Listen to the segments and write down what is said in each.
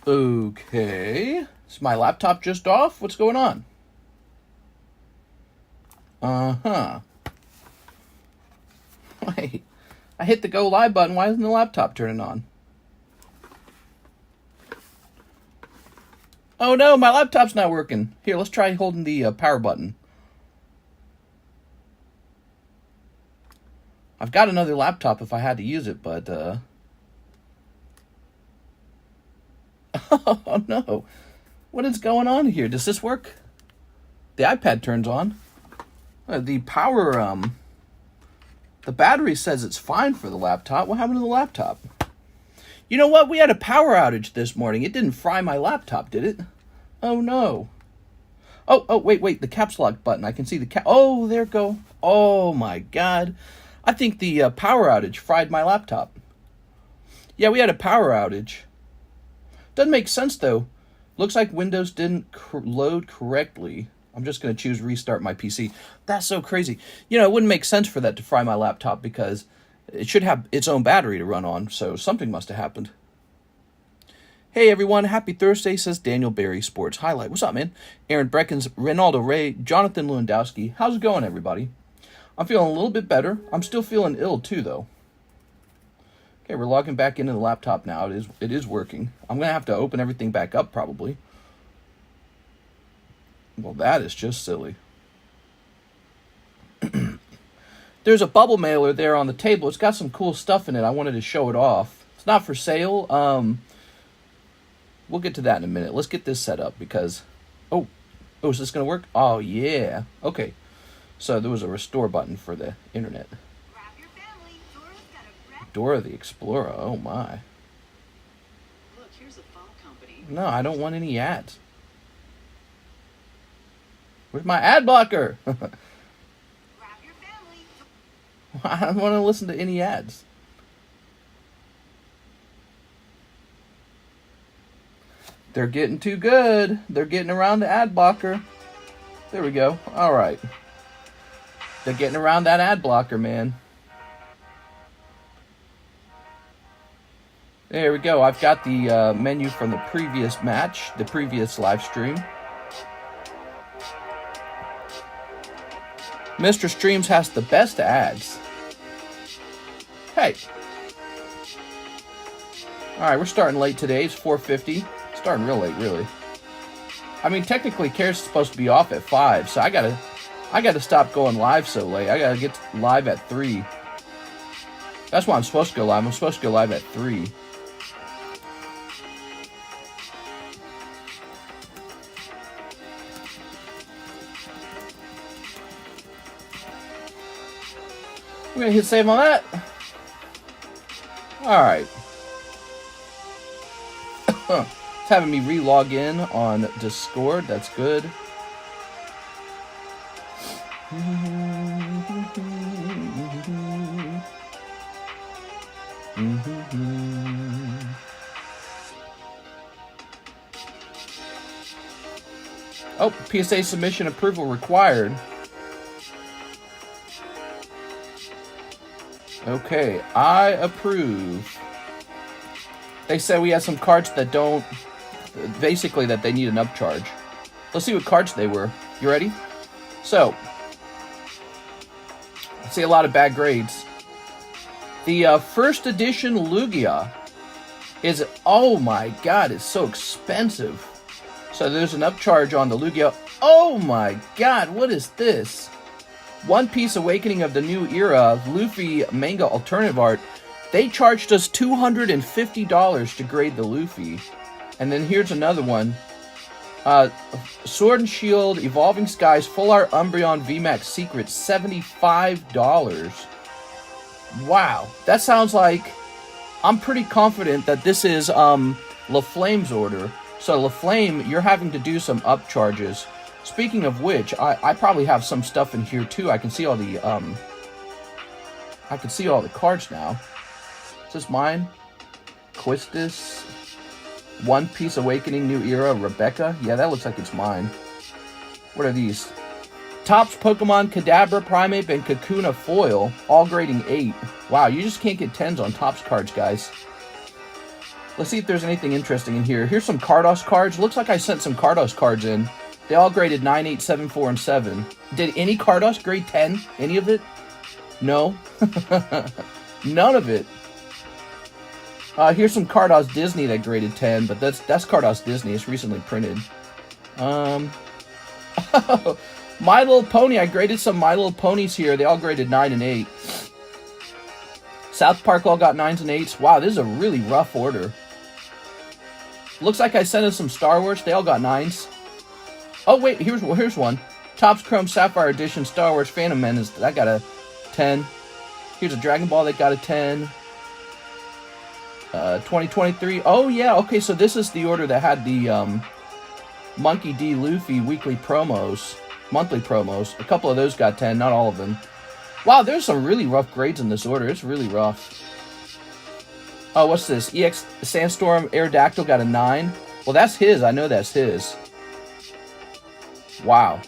Okay. Is my laptop just off? What's going on? Uh-huh. Wait. I hit the go live button. Why isn't the laptop turning on? Oh no, my laptop's not working. Here, let's try holding the power button. I've got another laptop if I had to use it, but oh no. What is going on here? Does this work? The iPad turns on. The power, the battery says it's fine for the laptop. What happened to the laptop? You know what? We had a power outage this morning. It didn't fry my laptop, did it? Oh no. Oh, wait. The caps lock button. I can see the Oh, there it go. Oh my God. I think the power outage fried my laptop. Yeah, we had a power outage. Doesn't make sense though. Looks like Windows didn't load correctly. I'm just going to choose restart my PC. That's so crazy. You know, it wouldn't make sense for that to fry my laptop because it should have its own battery to run on. So something must have happened. Hey everyone, happy Thursday, says Daniel Berry Sports Highlight. What's up, man? Aaron Breckens, Ronaldo Ray, Jonathan Lewandowski. How's it going, everybody? I'm feeling a little bit better. I'm still feeling ill too, though. Okay, we're logging back into the laptop now. It is working. I'm going to have to open everything back up, probably. Well, that is just silly. There's a bubble mailer there on the table. It's got some cool stuff in it. I wanted to show it off. It's not for sale. We'll get to that in a minute. Let's get this set up because... Oh, is this going to work? Oh, yeah. Okay. So there was a restore button for the internet. Grab your family. Dora the Explorer. Oh, my. Look, here's a phone company. No, I don't want any ads. Where's my ad blocker? Grab your family. I don't want to listen to any ads. They're getting too good. They're getting around the ad blocker. There we go. All right. They're getting around that ad blocker, man. There we go. I've got the menu from the previous match, the previous live stream. Mr. Streams has the best ads. Hey. Alright, we're starting late today. It's 4:50. Starting real late, really. I mean, technically, Care's supposed to be off at 5, so I gotta stop going live so late. I gotta get live at 3. That's why I'm supposed to go live. I'm supposed to go live at 3. We're going to hit save on that. Alright. It's having me re-log in on Discord. That's good. Oh, PSA submission approval required. Okay, I approve. They said we had some cards that don't... Basically, that they need an upcharge. Let's see what cards they were. You ready? So, I see a lot of bad grades. The first edition Lugia is... Oh my god, it's so expensive. So there's an upcharge on the Lugia. Oh my god, what is this? One Piece Awakening of the New Era, Luffy manga alternative art. They charged us $250 to grade the Luffy. And then here's another one. Sword and Shield, Evolving Skies, Full Art Umbreon VMAX Secret, $75. Wow. That sounds like... I'm pretty confident that this is LaFlame's order. So LaFlame, you're having to do some upcharges. Speaking of which, I probably have some stuff in here too. I can see all the cards now. Is this mine? Quistis, One Piece Awakening New Era, Rebecca. Yeah, that looks like it's mine. What are these? Topps Pokemon, Kadabra, Primeape, and Kakuna Foil, all grading 8. Wow, you just can't get 10s on Topps cards, guys. Let's see if there's anything interesting in here. Here's some Carddass cards. Looks like I sent some Carddass cards in. They all graded 9, 8, 7, 4, and 7. Did any Carddass grade 10? Any of it? No. None of it. Here's some Carddass Disney that graded 10, but that's Carddass Disney. It's recently printed. My Little Pony. I graded some My Little Ponies here. They all graded 9 and 8. South Park all got 9s and 8s. Wow, this is a really rough order. Looks like I sent in some Star Wars. They all got 9s. Oh, wait, here's one. Topps Chrome Sapphire Edition Star Wars Phantom Menace. That got a 10. Here's a Dragon Ball that got a 10. 2023. Oh, yeah. Okay, so this is the order that had the Monkey D. Luffy weekly promos. Monthly promos. A couple of those got 10, not all of them. Wow, there's some really rough grades in this order. It's really rough. Oh, what's this? EX Sandstorm Aerodactyl got a 9. Well, that's his. I know that's his. Wow.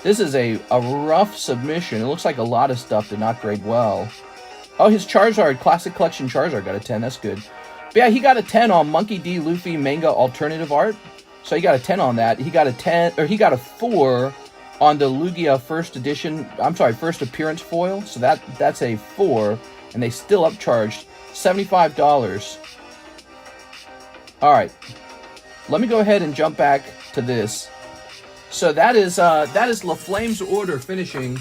This is a rough submission. It looks like a lot of stuff did not grade well. Oh, his Charizard, Classic Collection Charizard got a 10. That's good. But yeah, he got a 10 on Monkey D. Luffy manga alternative art. So he got a 10 on that. He got a 10, or he got a 4 on the Lugia first appearance foil. So that's a 4, and they still upcharged $75. All right, let me go ahead and jump back to this. So that is LaFlame's order finishing.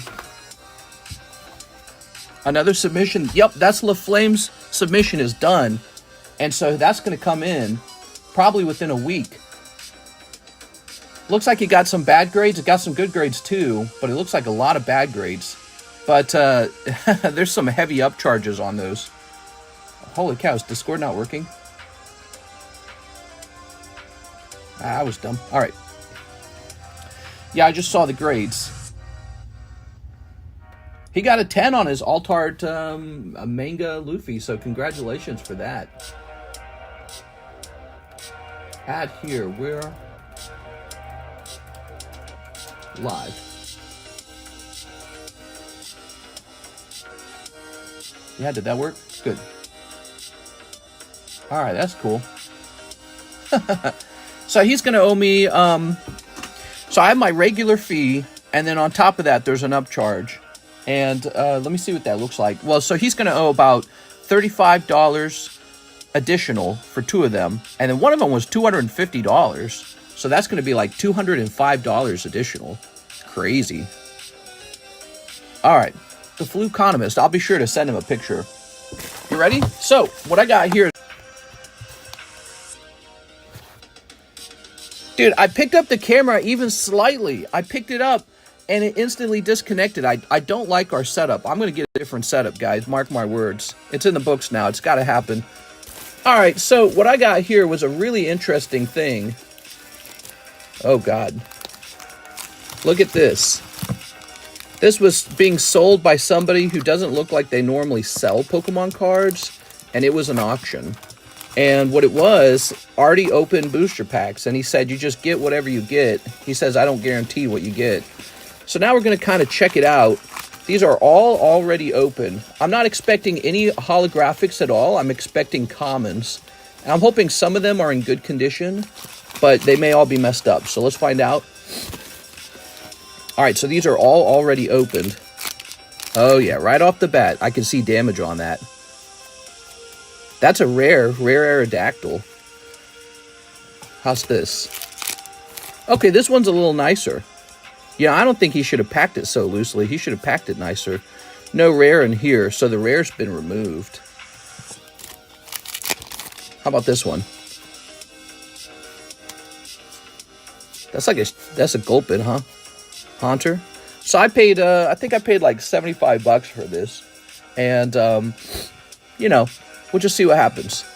Another submission. Yep, that's LaFlame's submission is done, and so that's going to come in probably within a week. Looks like it got some bad grades. It got some good grades too, but it looks like a lot of bad grades. But there's some heavy upcharges on those. Holy cow, is Discord not working? I was dumb. All right. Yeah, I just saw the grades. He got a 10 on his alt-art manga Luffy, so congratulations for that. Add here, where... live. Yeah, did that work? Good. All right, that's cool. So he's going to owe me, so I have my regular fee, and then on top of that, there's an upcharge. And let me see what that looks like. Well, so he's going to owe about $35 additional for 2 of them. And then one of them was $250. So that's going to be like $205 additional. Crazy. All right. The TheCardconomist. I'll be sure to send him a picture. You ready? So, what I got here... Dude, I picked up the camera even slightly. I picked it up, and it instantly disconnected. I don't like our setup. I'm going to get a different setup, guys. Mark my words. It's in the books now. It's got to happen. All right, so what I got here was a really interesting thing. Oh, God. Look at this. This was being sold by somebody who doesn't look like they normally sell Pokemon cards, and it was an auction. And what it was, already opened booster packs, and he said, you just get whatever you get. He says, I don't guarantee what you get. So now we're going to kind of check it out. These are all already open. I'm not expecting any holographics at all. I'm expecting commons. And I'm hoping some of them are in good condition, but they may all be messed up. So let's find out. All right, so these are all already opened. Oh, yeah, right off the bat, I can see damage on that. That's a rare Aerodactyl. How's this? Okay, this one's a little nicer. Yeah, I don't think he should have packed it so loosely. He should have packed it nicer. No rare in here, so the rare's been removed. How about this one? That's a Gulpin, huh? Haunter. So I paid, I think I paid like $75 for this. And, you know, we'll just see what happens.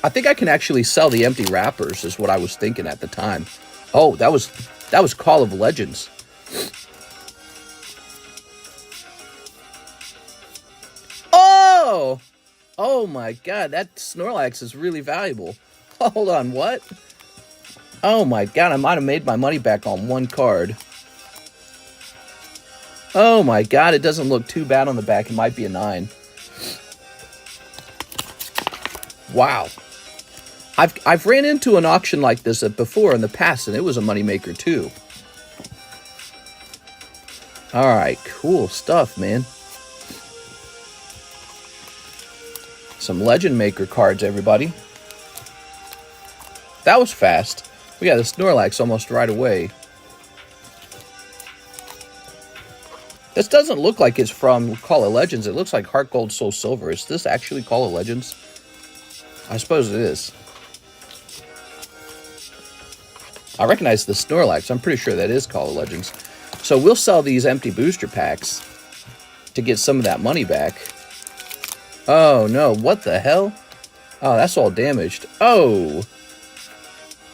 I think I can actually sell the empty wrappers is what I was thinking at the time. Oh, that was Call of Legends. Oh! Oh my God, that Snorlax is really valuable. Hold on, what? Oh my God, I might have made my money back on one card. Oh my God, it doesn't look too bad on the back. It might be a 9. Wow. I've ran into an auction like this before in the past, and it was a moneymaker too. All right, cool stuff, man. Some Legend Maker cards, everybody. That was fast. We got a Snorlax almost right away. This doesn't look like it's from Call of Legends. It looks like Heart Gold, Soul Silver. Is this actually Call of Legends? I suppose it is. I recognize the Snorlax. I'm pretty sure that is Call of Legends. So we'll sell these empty booster packs to get some of that money back. Oh, no. What the hell? Oh, that's all damaged. Oh.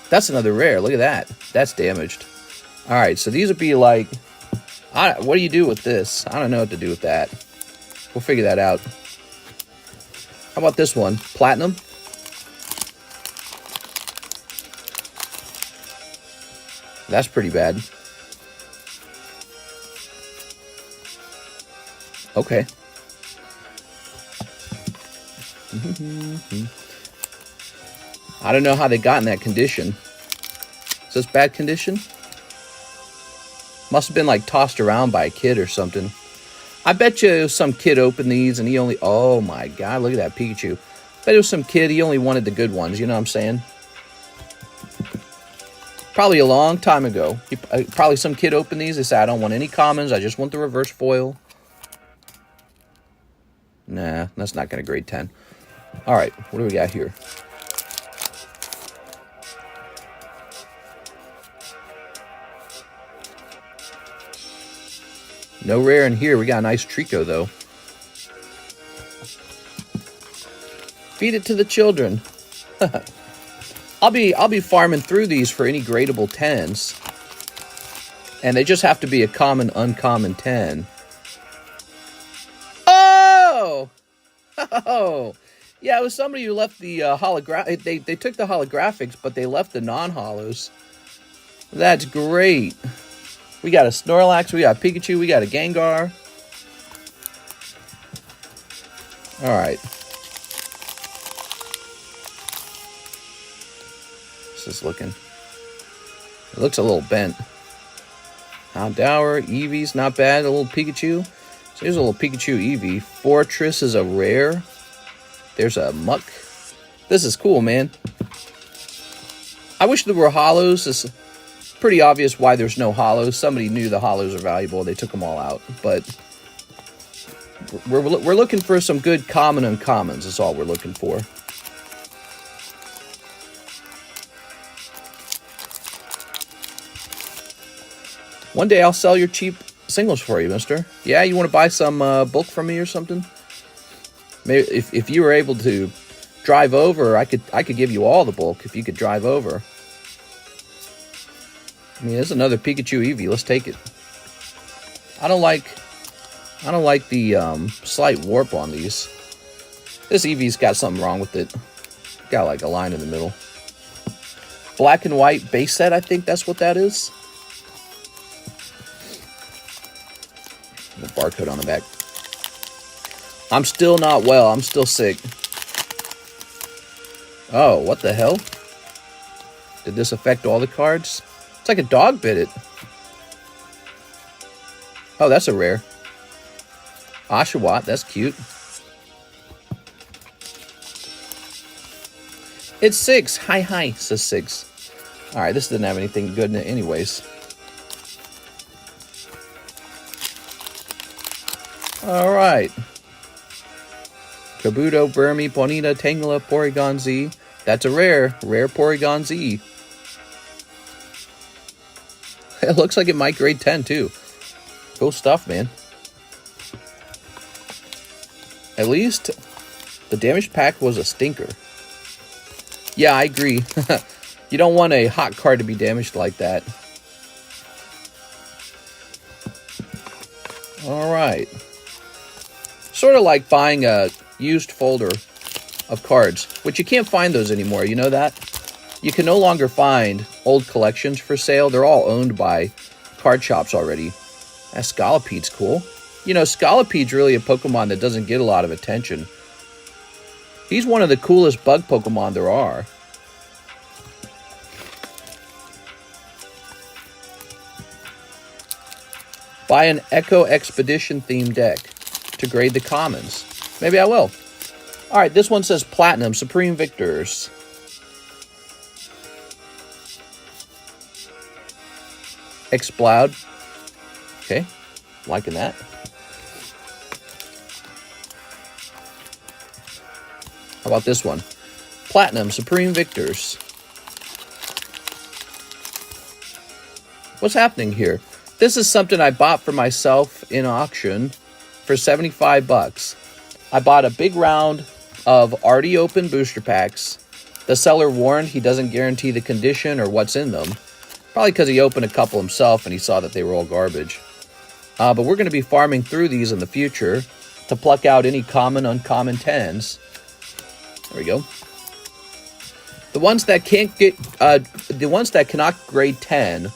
That's another rare. Look at that. That's damaged. All right, so these would be like... what do you do with this? I don't know what to do with that. We'll figure that out. How about this one? Platinum? That's pretty bad. Okay. I don't know how they got in that condition. Is this bad condition? Must have been like tossed around by a kid or something. I bet you some kid opened these and he only... Oh my god, look at that Pikachu. Bet it was some kid, he only wanted the good ones, you know what I'm saying? Probably a long time ago. Probably some kid opened these, they said, I don't want any commons, I just want the reverse foil. Nah, that's not going to grade 10. Alright, what do we got here? No rare in here. We got a nice Trico, though. Feed it to the children. I'll be farming through these for any gradable 10s. And they just have to be a common, uncommon 10. Oh! Oh! Yeah, it was somebody who left the they took the holographics, but they left the non-holos. That's great. We got a Snorlax, we got a Pikachu, we got a Gengar. Alright. What's this looking? It looks a little bent. Houndour, Eevee's not bad. A little Pikachu. So here's a little Pikachu Eevee. Fortress is a rare. There's a Muck. This is cool, man. I wish there were holos. It's pretty obvious why there's no holos. Somebody knew the holos are valuable. They took them all out. But we're looking for some good common uncommons. That's all we're looking for. One day I'll sell your cheap singles for you, mister. Yeah, you want to buy some bulk from me or something? Maybe if you were able to drive over, I could give you all the bulk if you could drive over. I mean, there's another Pikachu Eevee. Let's take it. I don't like the slight warp on these. This Eevee's got something wrong with it. Got like a line in the middle. Black and white base set, I think that's what that is. The barcode on the back. I'm still not well. I'm still sick. Oh, what the hell? Did this affect all the cards? It's like a dog bit it. Oh, that's a rare. Oshawott, that's cute. It's 6. Hi, says 6. Alright, this didn't have anything good in it anyways. Alright. Kabuto, Burmy, Bonita, Tangela, Porygon Z. That's a rare. Rare Porygon Z. It looks like it might grade 10 too. Cool stuff, man. At least the damaged pack was a stinker. Yeah, I agree. You don't want a hot card to be damaged like that. Alright. Sort of like buying a used folder of cards, which you can't find those anymore, you know that? You can no longer find old collections for sale. They're all owned by card shops already. That Scalapede's cool. You know, Scalapede's really a Pokemon that doesn't get a lot of attention. He's one of the coolest bug Pokemon there are. Buy an Echo Expedition themed deck to grade the commons. Maybe I will. All right, this one says Platinum, Supreme Victors. Explode. Okay, liking that. How about this one? Platinum, Supreme Victors. What's happening here? This is something I bought for myself in auction for 75 bucks. I bought a big round of already open booster packs. The seller warned he doesn't guarantee the condition or what's in them. Probably because he opened a couple himself and he saw that they were all garbage. But we're going to be farming through these in the future to pluck out any common, uncommon 10s. There we go. The ones that can't get, the ones that cannot grade 10,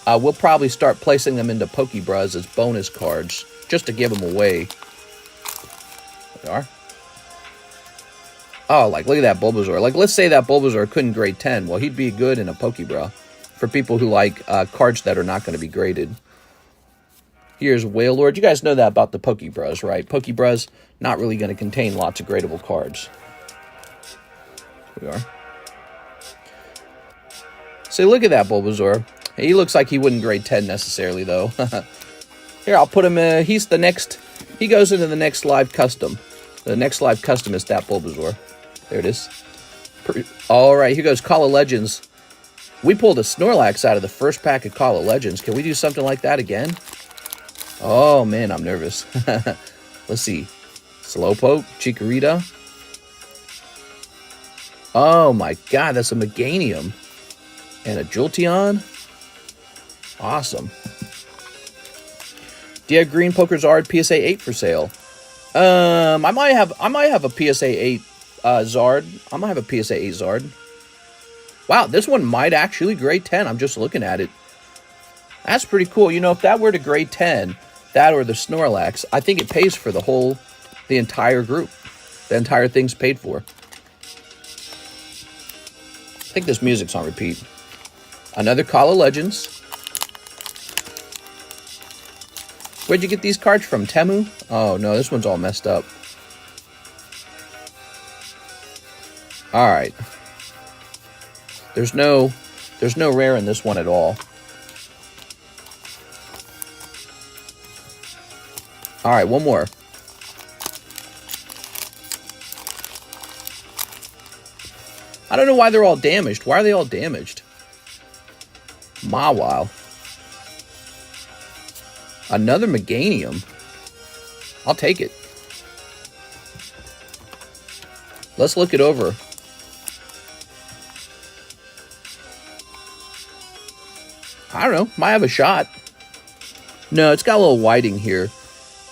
we'll probably start placing them into PokeBruhs as bonus cards, just to give them away. There they are. Oh, like, look at that Bulbasaur. Like, let's say that Bulbasaur couldn't grade 10. Well, he'd be good in a PokeBruh for people who like cards that are not going to be graded. Here's Wailord. You guys know that about the PokeBruhs, right? PokeBruhs not really going to contain lots of gradable cards. Here we are. So look at that Bulbasaur. He looks like he wouldn't grade 10 necessarily, though. Here, I'll put him, he's the next, he goes into the next live custom. The next live custom is that Bulbasaur. There it is. All right, here goes Call of Legends. We pulled a Snorlax out of the first pack of Call of Legends. Can we do something like that again? Oh, man, I'm nervous. Let's see. Slowpoke, Chikorita. Oh, my God, that's a Meganium. And a Jolteon. Awesome. Do you have Green Pokerzard PSA 8 for sale? I might have a PSA 8 Zard. I might have a PSA 8 Zard. Wow, this one might actually grade 10. I'm just looking at it. That's pretty cool. You know, if that were to grade 10, that or the Snorlax, I think it pays for the entire group. The entire thing's paid for. I think this music's on repeat. Another Call of Legends. Where'd you get these cards from? Temu? Oh, no, this one's all messed up. All right. There's no rare in this one at all. All right, one more. I don't know why they're all damaged. Why are they all damaged? Mawile. Another Meganium. I'll take it. Let's look it over. I don't know. Might have a shot. No, it's got a little whiting here.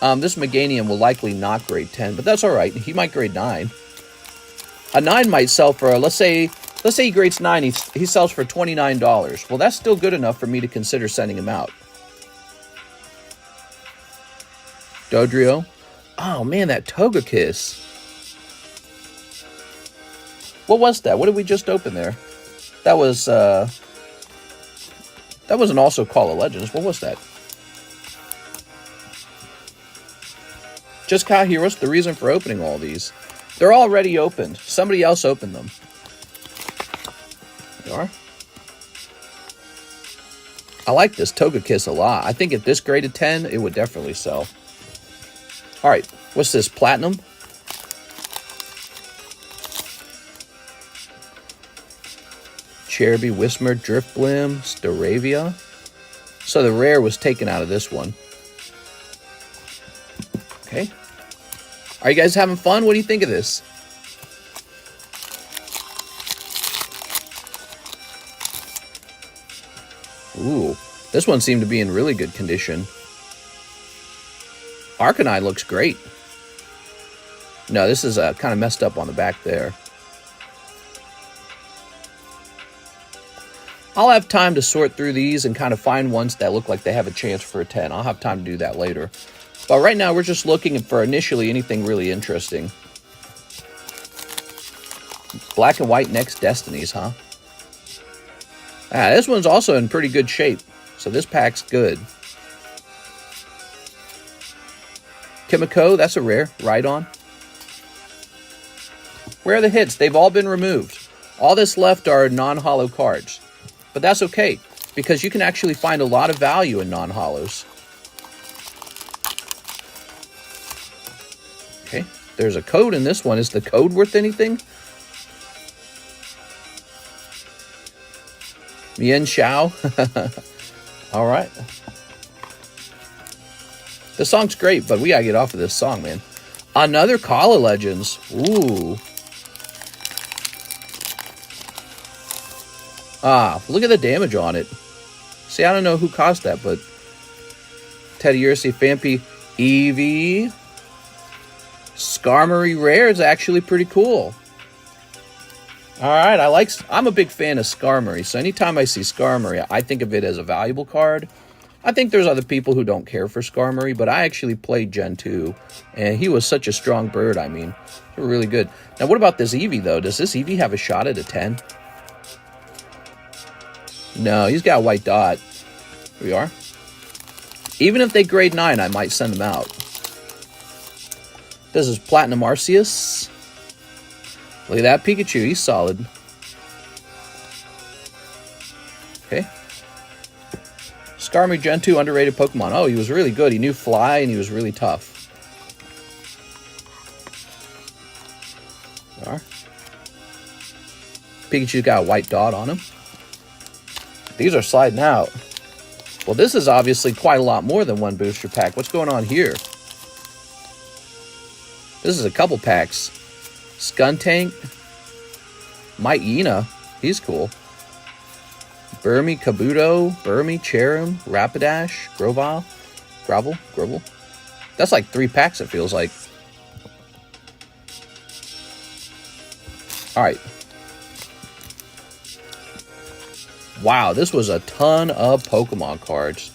This Meganium will likely not grade 10, but that's all right. He might grade 9. A 9 might sell for, let's say he grades 9, he sells for $29. Well, that's still good enough for me to consider sending him out. Dodrio. Oh, man, that Togekiss. What was that? What did we just open there? That was, that wasn't also Call of Legends. What was that? Just Ka Heroes, the reason for opening all these. They're already opened. Somebody else opened them. There they are. I like this Togekiss a lot. I think if this graded 10, it would definitely sell. All right, what's this? Platinum? Cherubi, Whismur, Drifblim, Staravia. So the rare was taken out of this one. Okay. Are you guys having fun? What do you think of this? Ooh, this one seemed to be in really good condition. Arcanine looks great. No, this is kind of messed up on the back there. I'll have time to sort through these and kind of find ones that look like they have a chance for a 10. I'll have time to do that later. But right now, we're just looking for initially anything really interesting. Black and White Next Destinies, huh? Ah, this one's also in pretty good shape. So this pack's good. Kimiko, that's a rare. Right on. Where are the hits? They've all been removed. All that's left are non-holo cards. But that's okay, because you can actually find a lot of value in non-holos. Okay, there's a code in this one. Is the code worth anything? Mien Xiao. All right. The song's great, but we gotta get off of this song, man. Another Call of Legends. Ooh. Ah, look at the damage on it. See, I don't know who caused that, but Teddy Ursi, Fampi, Eevee, Skarmory Rare is actually pretty cool. All right, I'm a big fan of Skarmory, so anytime I see Skarmory, I think of it as a valuable card. I think there's other people who don't care for Skarmory, but I actually played Gen 2, and he was such a strong bird, I mean. Really good. Now, what about this Eevee, though? Does this Eevee have a shot at a 10? No, he's got a white dot. Here we are. Even if they grade 9, I might send them out. This is Platinum Arceus. Look at that Pikachu. He's solid. Okay. Skarmory Gen 2 underrated Pokemon. Oh, he was really good. He knew Fly, and he was really tough. There are. Pikachu's got a white dot on him. These are sliding out. Well, this is obviously quite a lot more than one booster pack. What's going on here? This is a couple packs. Skuntank. Myena. He's cool. Burmy, Kabuto, Burmy, Cherim, Rapidash, Grovyle, Grovel. That's like 3 packs, it feels like. Alright. Wow, this was a ton of Pokemon cards.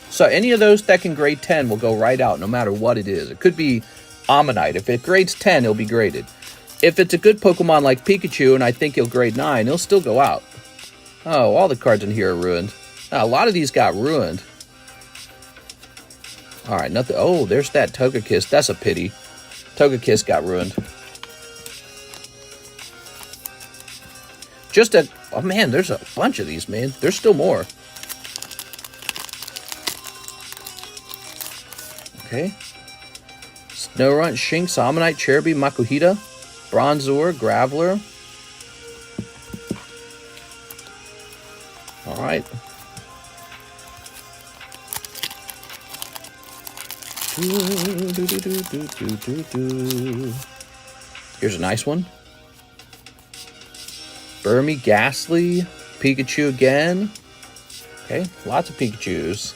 So any of those that can grade 10 will go right out no matter what it is. It could be Ammonite. If it grades 10, it'll be graded. If it's a good Pokemon like Pikachu and I think he'll grade 9, he'll still go out. Oh, all the cards in here are ruined. Now, a lot of these got ruined. Alright, nothing. Oh, there's that Togekiss. That's a pity. Togekiss got ruined. Just a... Oh, man, there's a bunch of these, man. There's still more. Okay. Snorunt, Shinx, Ammonite, Cherubi, Makuhita, Bronzor, Graveler. Alright. Here's a nice one. Burmy, Ghastly, Pikachu again. Okay, lots of Pikachus.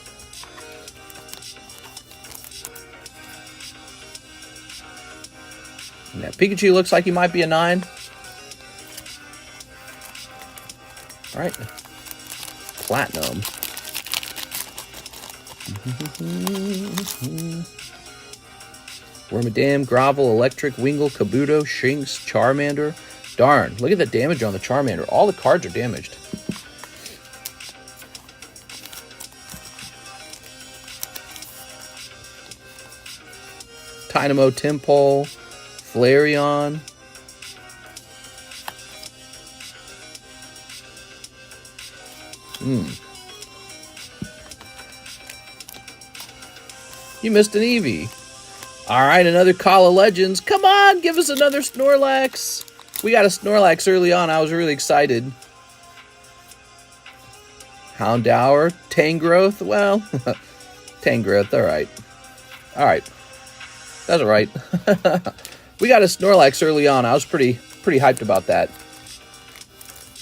Yeah, Pikachu looks like he might be a 9. Alright. Platinum. Wormadam, Grovel, Electric, Wingull, Kabuto, Shinx, Charmander. Darn, look at the damage on the Charmander. All the cards are damaged. Dynamo, Timpole, Flareon. You missed an Eevee. Alright, another Call of Legends. Come on, give us another Snorlax. We got a Snorlax early on. I was really excited. Houndour, Tangrowth. Well, Tangrowth, alright. Alright. That's alright. We got a Snorlax early on. I was pretty hyped about that.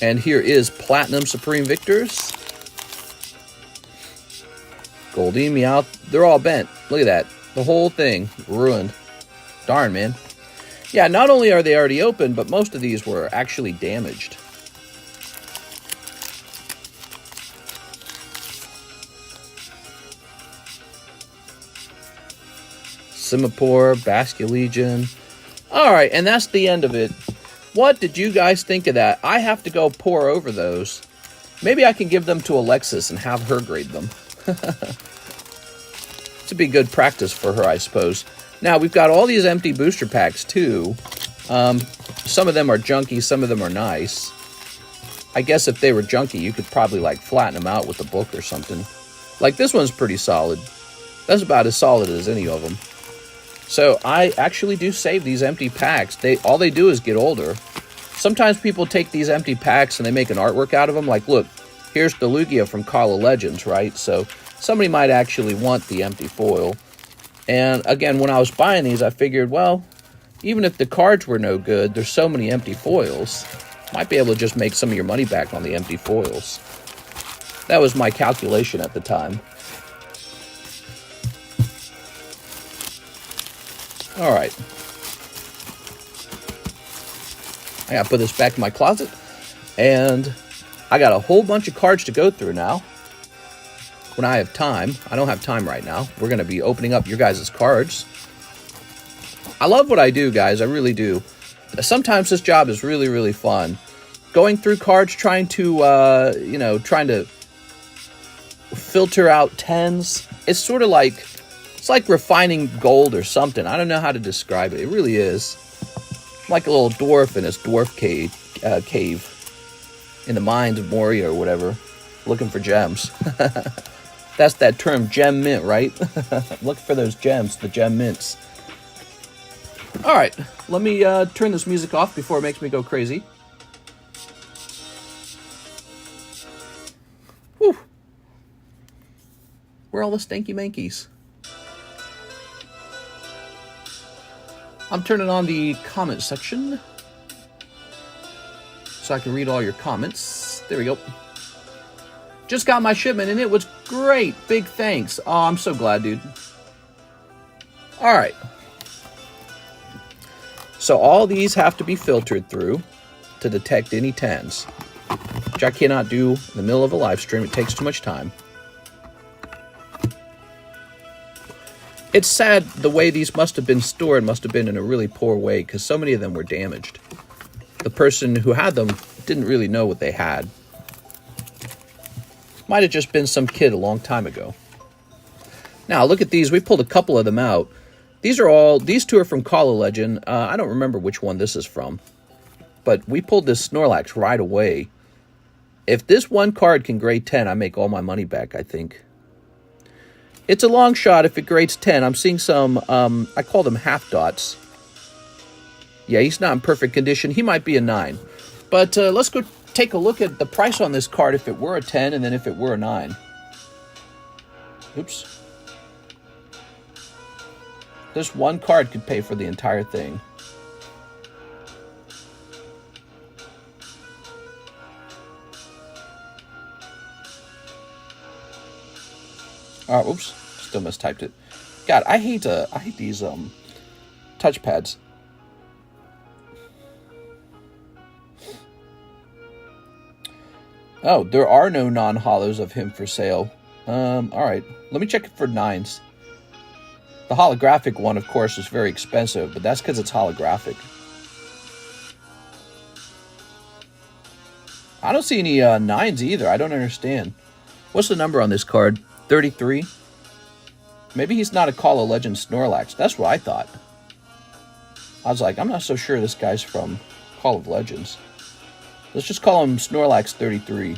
And here is Platinum Supreme Victors. Goldeen, Meowth. They're all bent. Look at that. The whole thing ruined. Darn, man. Yeah, not only are they already open, but most of these were actually damaged. Simipour, Basculegion. Alright, and that's the end of it. What did you guys think of that? I have to go pour over those. Maybe I can give them to Alexis and have her grade them. This would be good practice for her, I suppose. Now, we've got all these empty booster packs, too. Some of them are junky, some of them are nice. I guess if they were junky, you could probably, like, flatten them out with a book or something. Like, this one's pretty solid. That's about as solid as any of them. So, I actually do save these empty packs. All they do is get older. Sometimes people take these empty packs and they make an artwork out of them. Like, look, here's the Lugia from Call of Legends, right? So, somebody might actually want the empty foil. And, again, when I was buying these, I figured, well, even if the cards were no good, there's so many empty foils. Might be able to just make some of your money back on the empty foils. That was my calculation at the time. Alright. I gotta put this back in my closet. And I got a whole bunch of cards to go through now. When I have time. I don't have time right now. We're gonna be opening up your guys' cards. I love what I do, guys. I really do. Sometimes this job is really, really fun. Going through cards, trying to, trying to filter out 10s. It's sort of like, it's like refining gold or something. I don't know how to describe it. It really is. Like a little dwarf in his dwarf cave in the mines of Moria or whatever, looking for gems. That's that term, gem mint, right? Looking for those gems, the gem mints. All right, let me turn this music off before it makes me go crazy. Whew. Where are all the stanky mankies? I'm turning on the comment section so I can read all your comments. There we go. Just got my shipment and it was great. Big thanks. Oh, I'm so glad, dude. All right. So all these have to be filtered through to detect any 10s, which I cannot do in the middle of a live stream. It takes too much time. It's sad the way these must have been stored must have been in a really poor way because so many of them were damaged. The person who had them didn't really know what they had. Might have just been some kid a long time ago. Now, look at these. We pulled a couple of them out. These two are from Call of Legend. I don't remember which one this is from. But we pulled this Snorlax right away. If this one card can grade 10, I make all my money back, I think. It's a long shot if it grades 10. I'm seeing some, I call them half dots. Yeah, he's not in perfect condition. He might be a 9. But let's go take a look at the price on this card if it were a 10 and then if it were a 9. Oops. This one card could pay for the entire thing. Oh, oops. Still mistyped it. God, I hate these touchpads. Oh, there are no non-holos of him for sale. Alright. Let me check it for 9s. The holographic one, of course, is very expensive, but that's because it's holographic. I don't see any 9s either. I don't understand. What's the number on this card? 33? Maybe he's not a Call of Legends Snorlax. That's what I thought. I was like, I'm not so sure this guy's from Call of Legends. Let's just call him Snorlax 33.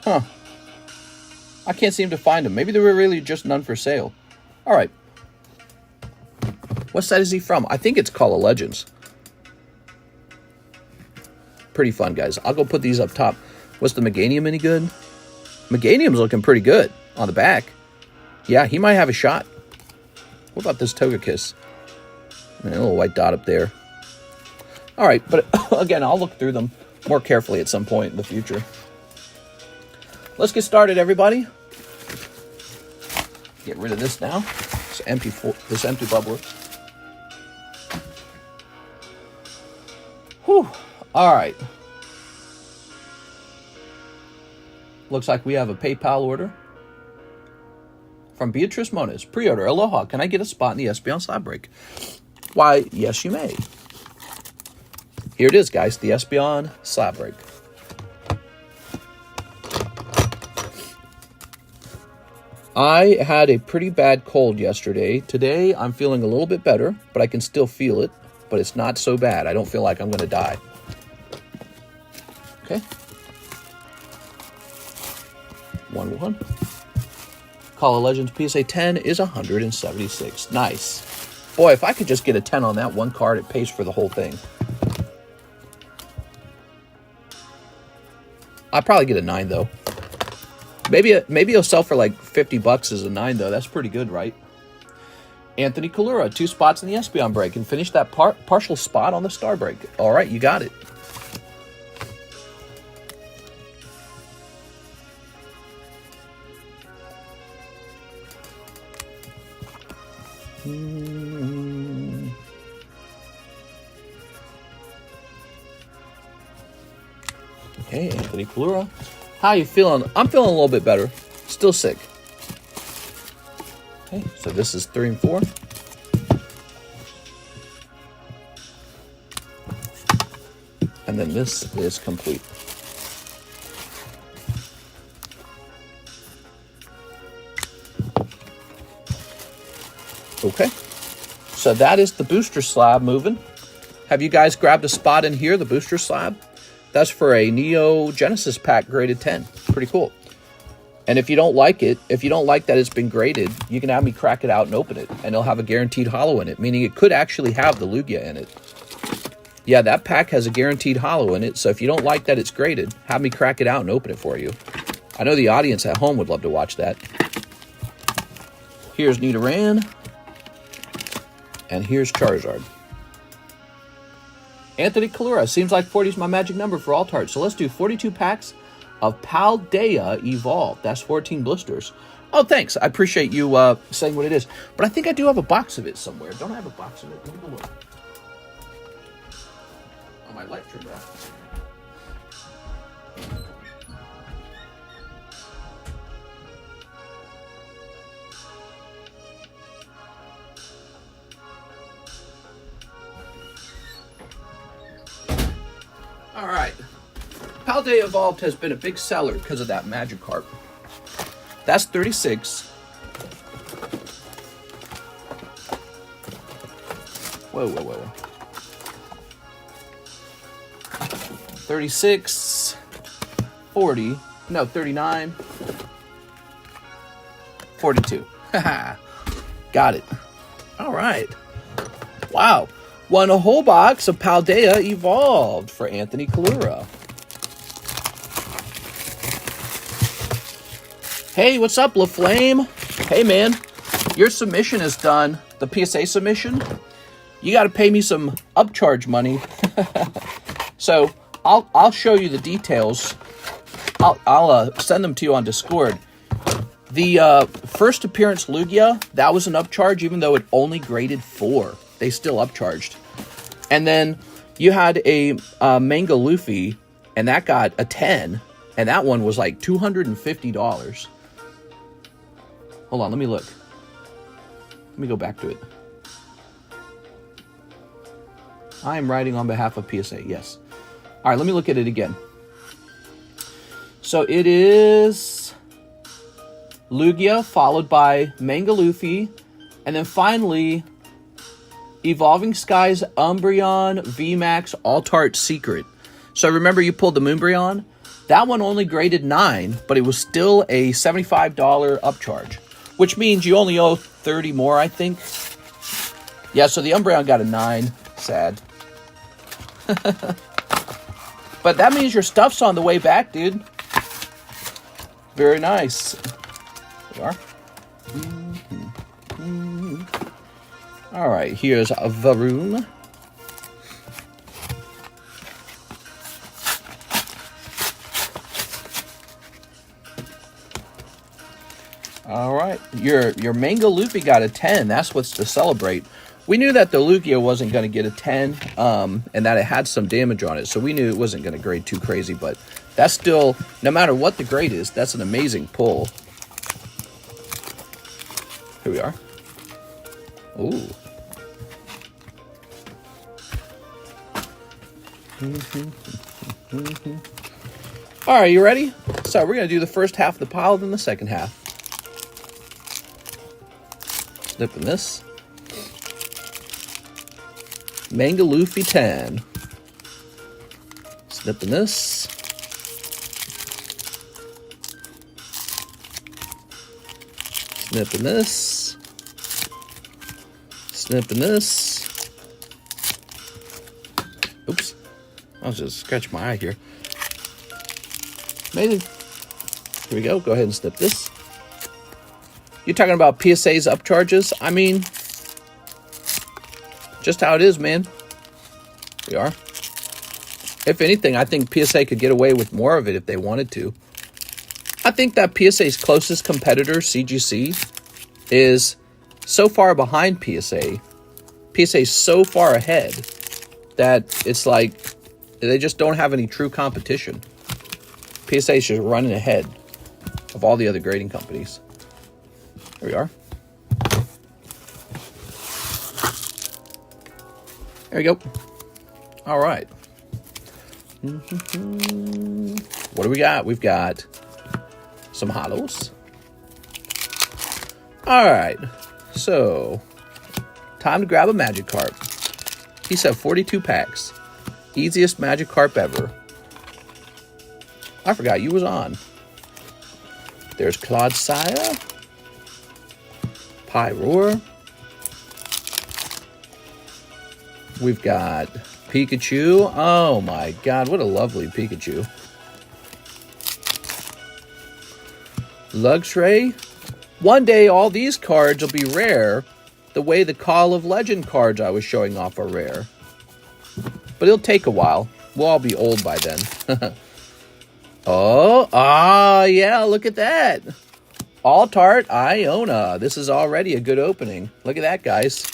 Huh. I can't seem to find him. Maybe there were really just none for sale. Alright. What set is he from? I think it's Call of Legends. Pretty fun, guys. I'll go put these up top. Was the Meganium any good? Meganium's looking pretty good on the back. Yeah, he might have a shot. What about this Togekiss? And a little white dot up there. Alright, but again, I'll look through them more carefully at some point in the future. Let's get started, everybody. Get rid of this now. This empty bubbler. Whew. Alright. Looks like we have a PayPal order. from Beatrice Moniz. Pre-order. Aloha. Can I get a spot in the Espeon slab break? Why, yes, you may. Here it is, guys. The Espeon slab break. I had a pretty bad cold yesterday. Today, I'm feeling a little bit better, but I can still feel it. But it's not so bad. I don't feel like I'm going to die. Okay. 1-1. Call of Legends PSA 10 is 176. Nice. Boy, if I could just get a 10 on that one card, it pays for the whole thing. I'll probably get a 9, though. Maybe it'll sell for like $50 as a 9, though. That's pretty good, right? Anthony Kalura, 2 spots in the Espeon break and finish that partial spot on the Star break. All right, you got it. Okay, Anthony Kalura. How you feeling? I'm feeling a little bit better. Still sick. Okay, so this is 3 and 4. And then this is complete. Okay, so that is the booster slab moving. Have you guys grabbed a spot in here, the booster slab? That's for a Neo Genesis pack graded 10. Pretty cool. And if you don't like it, if you don't like that it's been graded, you can have me crack it out and open it. And it'll have a guaranteed holo in it, meaning it could actually have the Lugia in it. Yeah, that pack has a guaranteed holo in it, so if you don't like that it's graded, have me crack it out and open it for you. I know the audience at home would love to watch that. Here's Nidoran. And here's Charizard. Anthony Kalura, seems like 40 is my magic number for alt art. So let's do 42 packs of Paldea Evolved. That's 14 blisters. Oh, thanks. I appreciate you saying what it is. But I think I do have a box of it somewhere. Don't I have a box of it? Let me go look. Oh, my light turned off. All right. Paldea Evolved has been a big seller because of that Magikarp. That's 36. Whoa. 36, 40, no, 39, 42. Got it. All right. Wow. Won a whole box of Paldea Evolved for Anthony Kalura. Hey, what's up, LaFlame? Hey, man, your submission is done. The PSA submission. You got to pay me some upcharge money. So I'll show you the details. I'll send them to you on Discord. The first appearance Lugia, that was an upcharge, even though it only graded 4. They still upcharged. And then you had a Manga Luffy, and that got a 10, and that one was like $250. Hold on, let me look. Let me go back to it. I am writing on behalf of PSA, yes. All right, let me look at it again. So it is Lugia, followed by Manga Luffy, and then finally Evolving Skies Umbreon VMAX Alt-Art Secret. So remember you pulled the Moonbreon? That one only graded 9, but it was still a $75 upcharge, which means you only owe 30 more, I think. Yeah, so the Umbreon got a 9. Sad. But that means your stuff's on the way back, dude. Very nice. There we are. All right, here's a Varoom. All right, your Manga Luffy got a 10. That's what's to celebrate. We knew that the Lugia wasn't going to get a 10, and that it had some damage on it, so we knew it wasn't going to grade too crazy, but that's still, no matter what the grade is, that's an amazing pull. Here we are. Ooh. All right, you ready? So we're going to do the first half of the pile, then the second half. Snipping this. Mangaluffy 10. Snipping this. Snipping this. Snipping this. Oops. I was just scratching my eye here. Amazing. Here we go. Go ahead and snip this. You're talking about PSA's upcharges? I mean, just how it is, man. Here we are. If anything, I think PSA could get away with more of it if they wanted to. I think that PSA's closest competitor, CGC, is so far behind PSA. PSA's so far ahead that it's like they just don't have any true competition. PSA is just running ahead of all the other grading companies. Here we are. There we go. All right. What do we got? We've got some holos. All right. So, time to grab a Magikarp. He said 42 packs. Easiest Magikarp ever. I forgot you was on. There's Clodsire. Pyroar. We've got Pikachu. Oh my god, what a lovely Pikachu. Luxray. One day all these cards will be rare the way the Call of Legend cards I was showing off are rare. But it'll take a while. We'll all be old by then. Yeah, look at that. Altart Iona. This is already a good opening. Look at that, guys.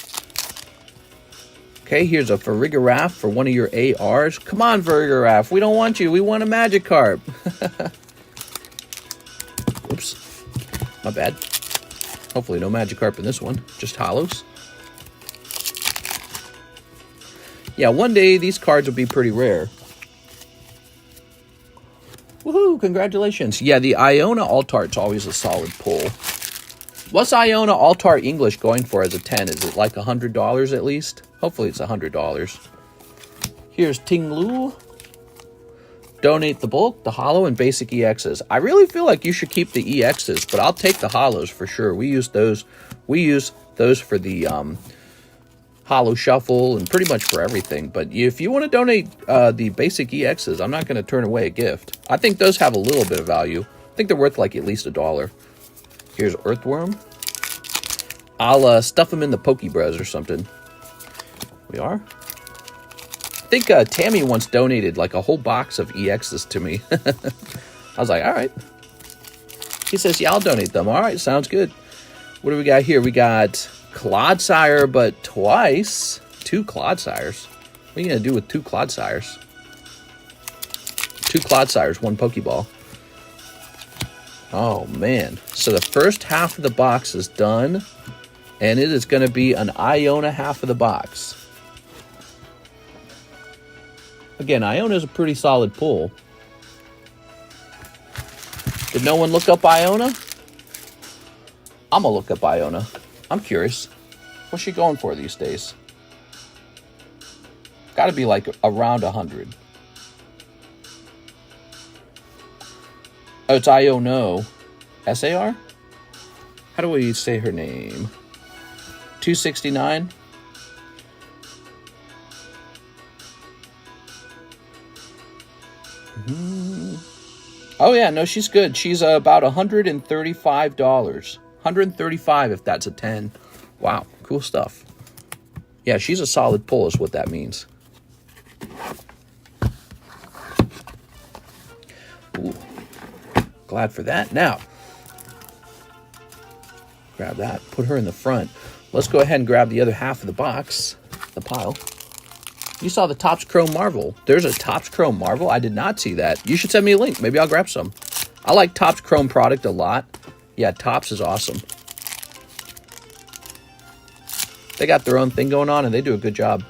Okay, here's a Farigiraf for one of your ARs. Come on, Farigiraf. We don't want you. We want a Magikarp. Oops. My bad. Hopefully no Magikarp in this one. Just holos. Yeah, one day these cards will be pretty rare. Woohoo, congratulations. Yeah, the Iona Altart's always a solid pull. What's Iona Altart English going for as a 10? Is it like $100 at least? Hopefully it's $100. Here's Tinglu. Donate the bulk, the holo, and basic EXs. I really feel like you should keep the EXs, but I'll take the holos for sure. We use those for the Holo Shuffle and pretty much for everything. But if you want to donate the basic EXs, I'm not going to turn away a gift. I think those have a little bit of value. I think they're worth like at least $1. Here's Earthworm. I'll stuff them in the PokeBruhs or something. We are. I think Tammy once donated like a whole box of EXs to me. I was like, all right. He says, yeah, I'll donate them. All right, sounds good. What do we got here? We got Clodsire, but twice. 2 Clodsires. What are you going to do with 2 Clodsires? 2 Clodsires, 1 Pokeball. Oh, man. So the first half of the box is done, and it is going to be an Iona half of the box. Again, Iona is a pretty solid pull. Did no one look up Iona? I'm going to look up Iona. I'm curious. What's she going for these days? Got to be like around 100. Oh, it's Iono. SAR? How do we say her name? 269? Oh yeah, no, she's good. She's about $135. $135 if that's a 10. Wow, cool stuff. Yeah, she's a solid pull is what that means. Ooh. Glad for that. Now, grab that, put her in the front. Let's go ahead and grab the other half of the box, the pile. You saw the Topps Chrome Marvel. There's a Topps Chrome Marvel? I did not see that. You should send me a link. Maybe I'll grab some. I like Topps Chrome product a lot. Yeah, Topps is awesome. They got their own thing going on, and they do a good job.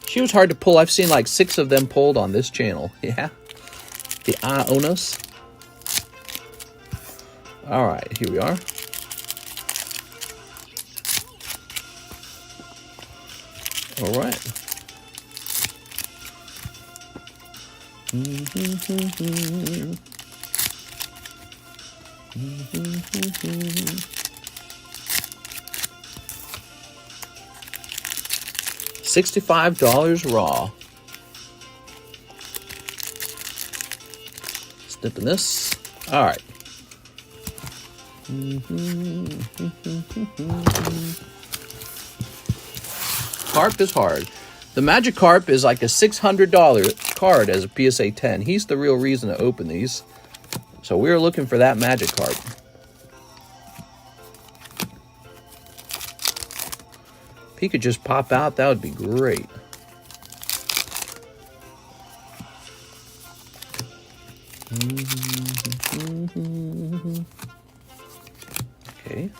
She was hard to pull. I've seen like 6 of them pulled on this channel. Yeah. The Ionos. All right, here we are. All right. $65 raw. Snipping this. All right. Carp is hard. The Magikarp is like a $600 card as a PSA 10. He's the real reason to open these. So we're looking for that Magikarp. If he could just pop out, that would be great. Okay.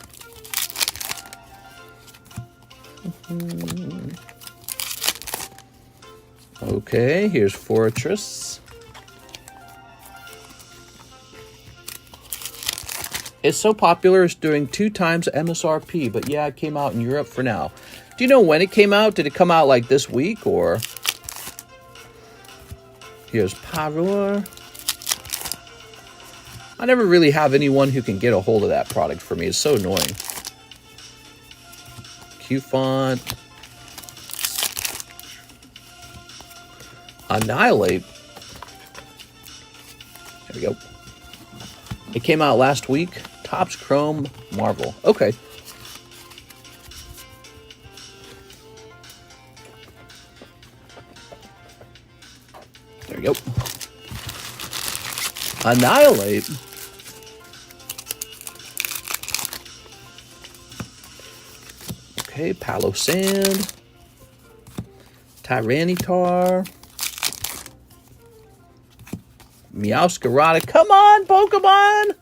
Okay, here's Fortress. It's so popular, it's doing 2 times MSRP, but yeah, it came out in Europe for now. Do you know when it came out? Did it come out like this week, or? Here's Parur. I never really have anyone who can get a hold of that product for me. It's so annoying. Q-Font. Annihilate. There we go. It came out last week. Topps Chrome Marvel. Okay. There we go. Annihilate. Okay, Palo Sand. Tyranitar. Meowscarada. Come on, Pokemon!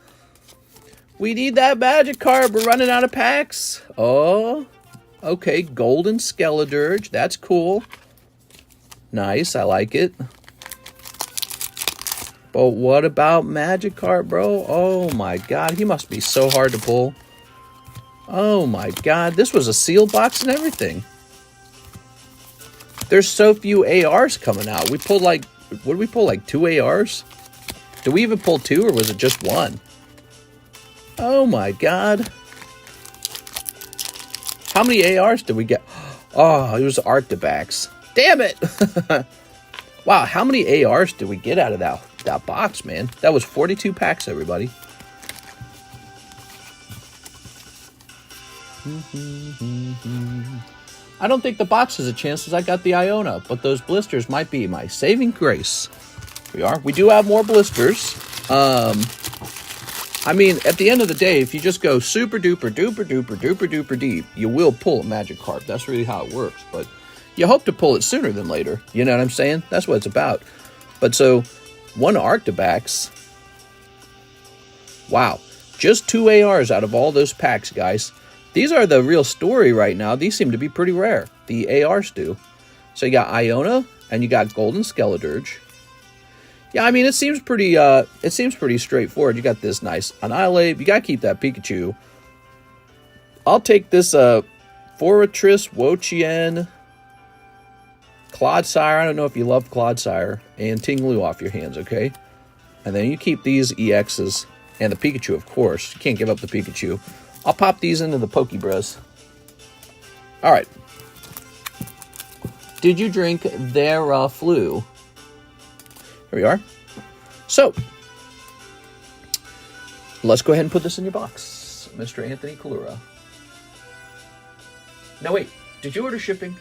We need that Magikarp. We're running out of packs. Oh, okay. Golden Skeledirge. That's cool. Nice. I like it. But what about Magikarp, bro? Oh, my God. He must be so hard to pull. Oh, my God. This was a sealed box and everything. There's so few ARs coming out. We pulled like, what did we pull? Like 2 ARs? Did we even pull 2 or was it just 1? Oh my God. How many ARs did we get? Oh, it was Arctibax. Damn it. Wow, how many ARs did we get out of that box, man? That was 42 packs, everybody. I don't think the box has a chance as I got the Iona, but those blisters might be my saving grace. We do have more blisters. I mean, at the end of the day, if you just go super duper duper duper duper duper deep, you will pull a Magikarp. That's really how it works. But you hope to pull it sooner than later. You know what I'm saying? That's what it's about. But so, 1 Arctibax. Wow. Just 2 ARs out of all those packs, guys. These are the real story right now. These seem to be pretty rare. The ARs do. So you got Iona, and you got Golden Skeledirge. Yeah, I mean, it seems pretty straightforward. You got this nice Annihilate. You got to keep that Pikachu. I'll take this Fortress, Wo-Chien, Clodsire. I don't know if you love Clodsire. And Ting-Lu off your hands, okay? And then you keep these EXs. And the Pikachu, of course. You can't give up the Pikachu. I'll pop these into the PokeBruhs. All right. Did you drink their flu? Here we are. So, let's go ahead and put this in your box, Mr. Anthony Kalura. No, wait. Did you order shipping?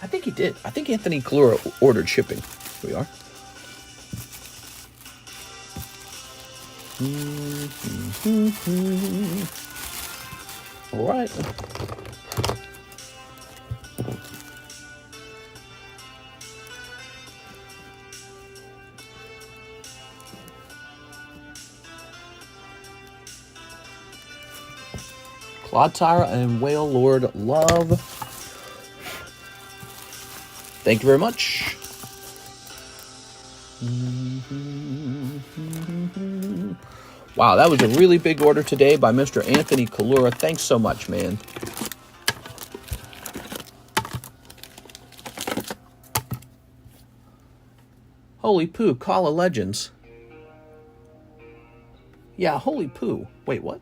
I think he did. I think Anthony Kalura ordered shipping. Here we are. All right. Bodtire and Whale Lord Love. Thank you very much. Wow, that was a really big order today by Mr. Anthony Kalura. Thanks so much, man. Holy poo, Call of Legends. Yeah, holy poo. Wait, what?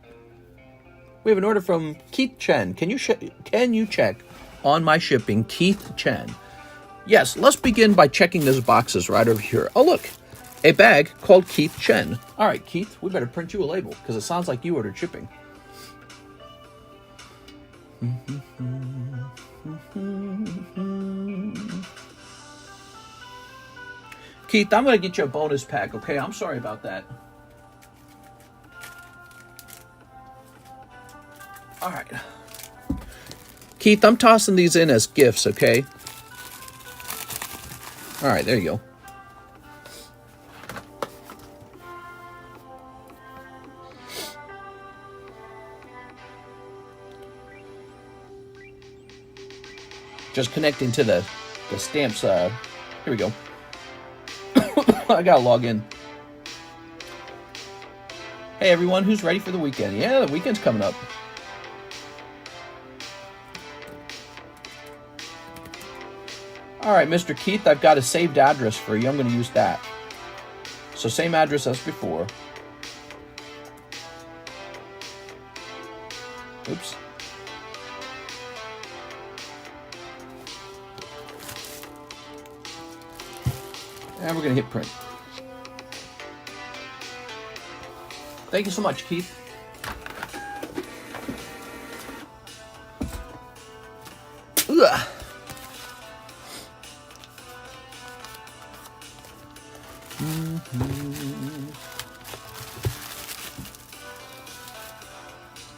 We have an order from Keith Chen. Can you check on my shipping, Keith Chen? Yes, let's begin by checking those boxes right over here. Oh, look, a bag called Keith Chen. All right, Keith, we better print you a label because it sounds like you ordered shipping. Keith, I'm going to get you a bonus pack, okay? I'm sorry about that. All right. Keith, I'm tossing these in as gifts, okay? All right, there you go. Just connecting to the stamps. Here we go. I gotta log in. Hey everyone, who's ready for the weekend? Yeah, the weekend's coming up. Alright, Mr. Keith, I've got a saved address for you. I'm going to use that. So same address as before. Oops. And we're going to hit print. Thank you so much, Keith. Ugh.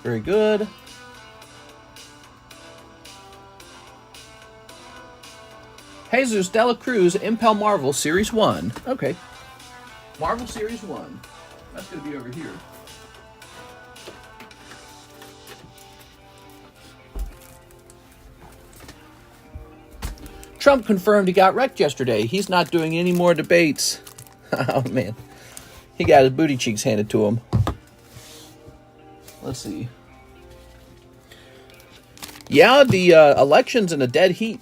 Very good. Jesus Dela Cruz, Impel Marvel Series 1. Okay. Marvel Series 1. That's going to be over here. Trump confirmed he got wrecked yesterday. He's not doing any more debates. Oh, man. He got his booty cheeks handed to him. Let's see. Yeah, the election's in a dead heat.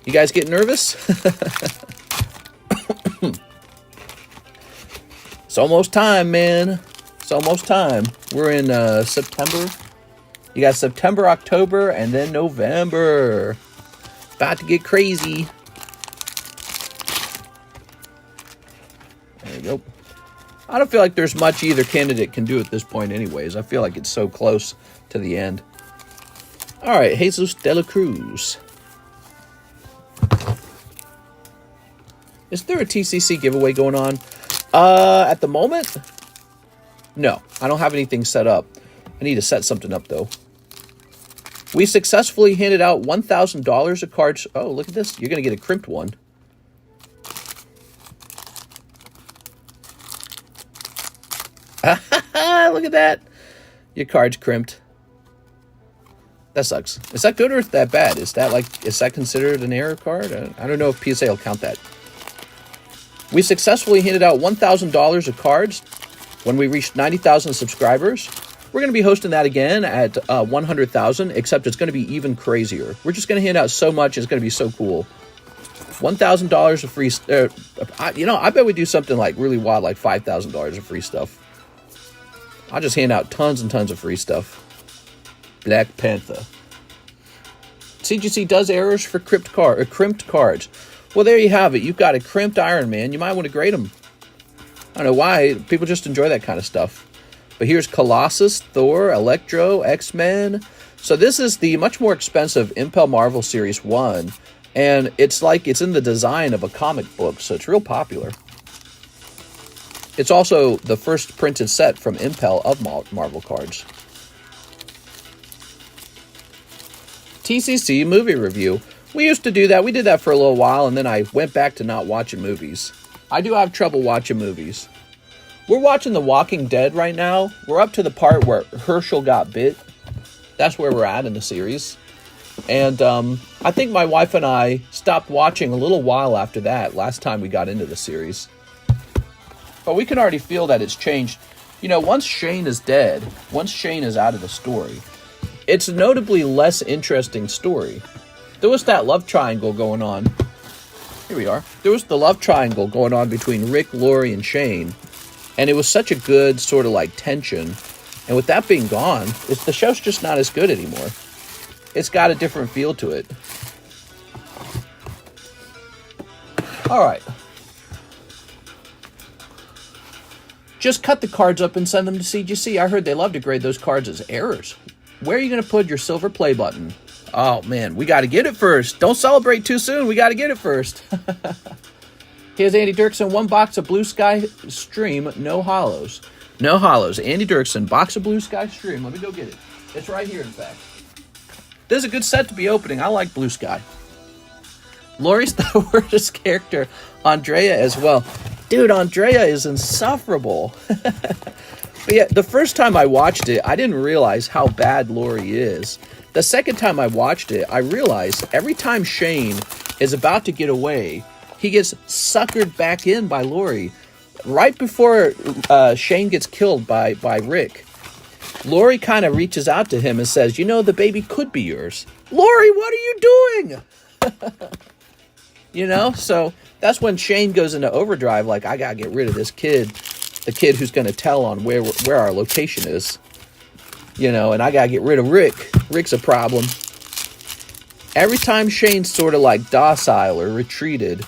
You guys get nervous? It's almost time, man. It's almost time. We're in September. You got September, October, and then November. About to get crazy. There you go. I don't feel like there's much either candidate can do at this point anyways. I feel like it's so close to the end. All right, Jesus Dela Cruz. Is there a TCC giveaway going on? At the moment? No, I don't have anything set up. I need to set something up, though. We successfully handed out $1,000 of cards. Oh, look at this. You're going to get a crimped one. Look at that. Your card's crimped. That sucks. Is that good or is that bad? Is that considered an error card? I don't know if PSA will count that. We successfully handed out $1,000 of cards when we reached 90,000 subscribers. We're going to be hosting that again at 100,000, except it's going to be even crazier. We're just going to hand out so much. It's going to be so cool. $1,000 of free... I bet we do something like really wild, like $5,000 of free stuff. I'll just hand out tons and tons of free stuff. Black Panther. CGC does errors for crimped cards. Well, there you have it. You've got a crimped Iron Man. You might want to grade them. I don't know why. People just enjoy that kind of stuff. But here's Colossus, Thor, Electro, X-Men. So this is the much more expensive Impel Marvel Series 1. And it's like it's in the design of a comic book. So it's real popular. It's also the first printed set from Impel of Marvel cards. TCC movie review. We used to do that. We did that for a little while, and then I went back to not watching movies. I do have trouble watching movies. We're watching The Walking Dead right now. We're up to the part where Herschel got bit. That's where we're at in the series. And I think my wife and I stopped watching a little while after that, last time we got into the series. But we can already feel that it's changed. You know, once Shane is dead, once Shane is out of the story, it's a notably less interesting story. There was that love triangle going on. Here we are. There was the love triangle going on between Rick, Lori, and Shane. And it was such a good sort of like tension. And with that being gone, the show's just not as good anymore. It's got a different feel to it. All right. Just cut the cards up and send them to CGC. I heard they love to grade those cards as errors. Where are you going to put your silver play button? Oh, man, we got to get it first. Don't celebrate too soon. We got to get it first. Here's Andy Dirksen. 1 box of Blue Sky Stream. No holos. No holos. Andy Dirksen. Box of Blue Sky Stream. Let me go get it. It's right here, in fact. This is a good set to be opening. I like Blue Sky. Lori's the worst character. Andrea as well. Dude, Andrea is insufferable. But yeah, the first time I watched it, I didn't realize how bad Lori is. The second time I watched it, I realized every time Shane is about to get away, he gets suckered back in by Lori. Right before Shane gets killed by Rick, Lori kind of reaches out to him and says, you know, the baby could be yours. Lori, what are you doing? You know, so that's when Shane goes into overdrive, like, I got to get rid of this kid, the kid who's going to tell on where our location is. You know, and I got to get rid of Rick. Rick's a problem. Every time Shane's sort of like docile or retreated,